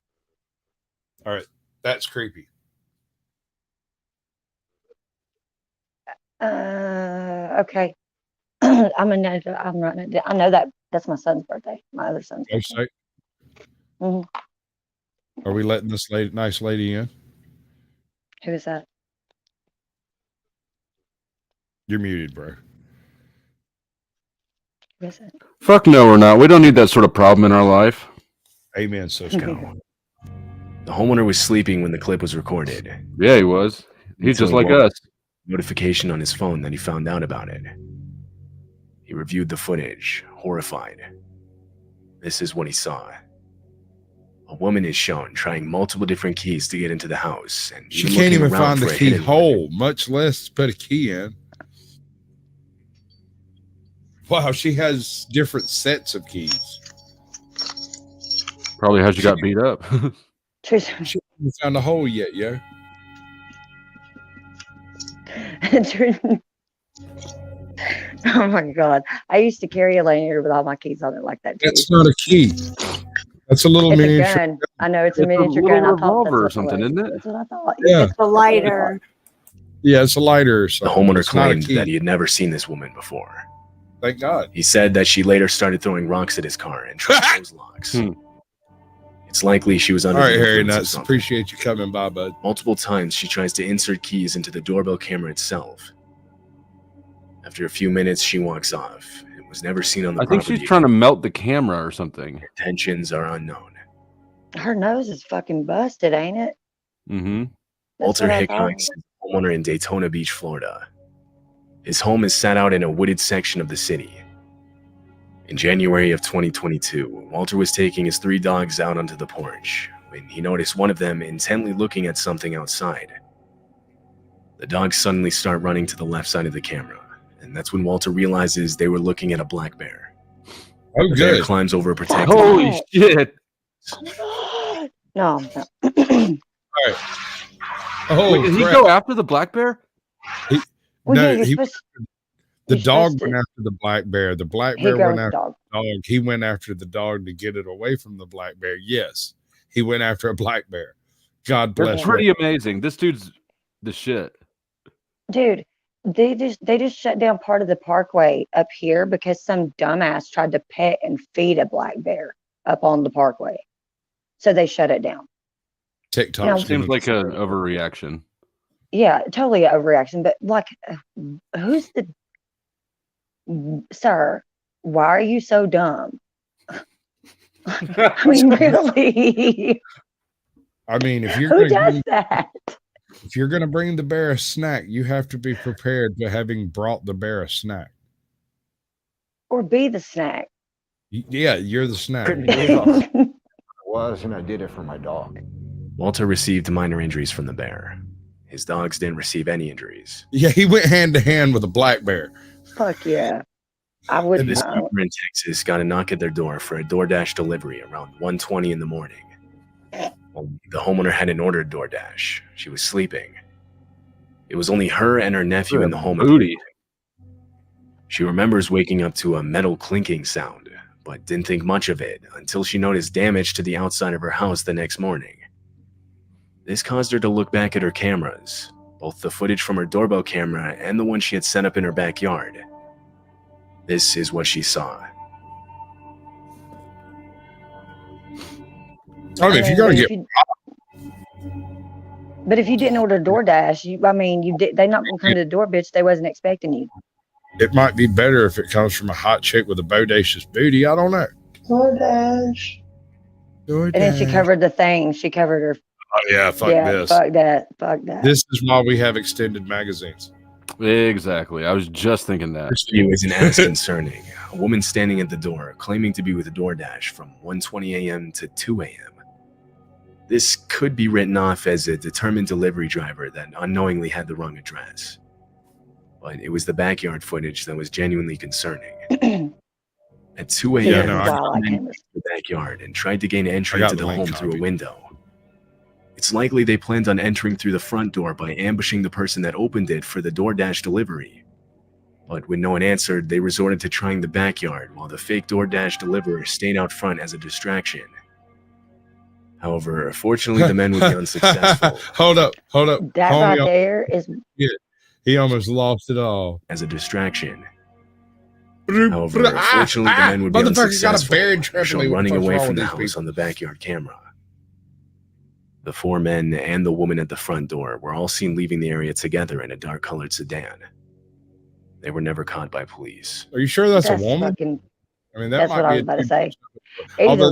All right. That's creepy. Okay. I'm writing it down. I know that's my son's birthday. My other son's birthday. Are we letting this nice lady in? Who is that? You're muted, bro. Who is it? Fuck no, we're not. We don't need that sort of problem in our life. Amen, sister. The homeowner was sleeping when the clip was recorded. Yeah, he was. He's just like us. Notification on his phone that he found out about it. He reviewed the footage, horrified. This is what he saw. A woman is shown trying multiple different keys to get into the house. And She can't even find the keyhole, much less put a key in. Wow, she has different sets of keys. Probably how she got beat up. She haven't found a hole yet, yo. Oh my god! I used to carry a lanyard with all my keys on it like that too. That's not a key. That's a little It's miniature. a gun. I know it's a It's a miniature little gun. I thought that's revolver or what something, it was. isn't it? That's what I thought. Yeah. It's a lighter. Yeah, it's a lighter or The something. homeowner It's not a claimed key. that he had never seen this woman before. Thank God. He said that she later started throwing rocks at his car and tried to close locks. It's likely she was All under right, the Harry influence of Nuts. something. Appreciate you coming by, bud. Multiple times she tries to insert keys into the doorbell camera itself. After a few minutes, she walks off and was never seen on the I think property. she's trying to melt the camera or something. Intentions are unknown. Her nose is fucking busted, ain't it? Mm-hmm. Walter what I Hickok thought. is a homeowner in Daytona Beach, Florida. His home is set out in a wooded section of the city. In January of 2022, Walter was taking his 3 dogs out onto the porch when he noticed one of them intently looking at something outside. The dogs suddenly start running to the left side of the camera, and that's when Walter realizes they were looking at a black bear. Oh, The bear good. climbs over a protected Holy Oh. shit! No. All right. Oh, Wait, did he crap. go after the black bear? Well, No, yeah, you're he, supposed. the you're dog supposed went to- after the black bear. The black He bear goes went the after dog. the dog. He went after the dog to get it away from the black bear. Yes, he went after a black bear. God They're bless pretty you. amazing. This dude's the shit. Dude, they just shut down part of the parkway up here because some dumbass tried to pet and feed a black bear up on the parkway. So they shut it down. TikTok Now- Seems like an overreaction. Yeah, totally an overreaction. But like, who's the sir? Why are you so dumb? I mean, really? I mean, if you're Who gonna does that? if you're gonna bring the bear a snack, you have to be prepared to having brought the bear a snack. Or be the snack? Yeah, you're the snack. Couldn't believe how was, and I did it for my dog. Walter received minor injuries from the bear. His dogs didn't receive any injuries. Yeah, he went hand to hand with a black bear. Fuck yeah. I wouldn't This know. neighbor in Texas got a knock at their door for a DoorDash delivery around 1:20 in the morning. The homeowner hadn't ordered DoorDash. She was sleeping. It was only her and her nephew in the home. Booty. She remembers waking up to a metal clinking sound, but didn't think much of it until she noticed damage to the outside of her house the next morning. This caused her to look back at her cameras, both the footage from her doorbell camera and the one she had set up in her backyard. This is what she saw. I mean, if you're gonna but get But if you didn't order DoorDash, they not gonna come to the door, bitch. They wasn't expecting you. it might be better if it comes from a hot chick with a bodacious booty. I don't know. DoorDash. And then she covered the thing. She covered her. Oh, yeah, fuck this. Fuck that. Fuck that. This is why we have extended magazines. Exactly. I was just thinking that. This view isn't as concerning. A woman standing at the door, claiming to be with DoorDash from 1:20 a.m. to 2 a.m. This could be written off as a determined delivery driver that unknowingly had the wrong address. But it was the backyard footage that was genuinely concerning. At 2 a.m., Yeah, no, I- a man entered the backyard and tried to gain entry got into the the link home through a copied. window. It's likely they planned on entering through the front door by ambushing the person that opened it for the DoorDash delivery. But when no one answered, they resorted to trying the backyard while the fake DoorDash deliverer stayed out front as a distraction. However, fortunately, the men would be unsuccessful. Hold up. That Homie right al- there is. He almost lost it all. As a distraction. However, fortunately, the men would be Motherfucker got a unsuccessful, bear in trampoline. showing What the running fuck's away wrong from with the these house people? on the backyard camera. The 4 men and the woman at the front door were all seen leaving the area together in a dark-colored sedan. They were never caught by police. Are you sure that's a woman? Fucking, I mean, that that's might what I be was a about to dude. say. Although Either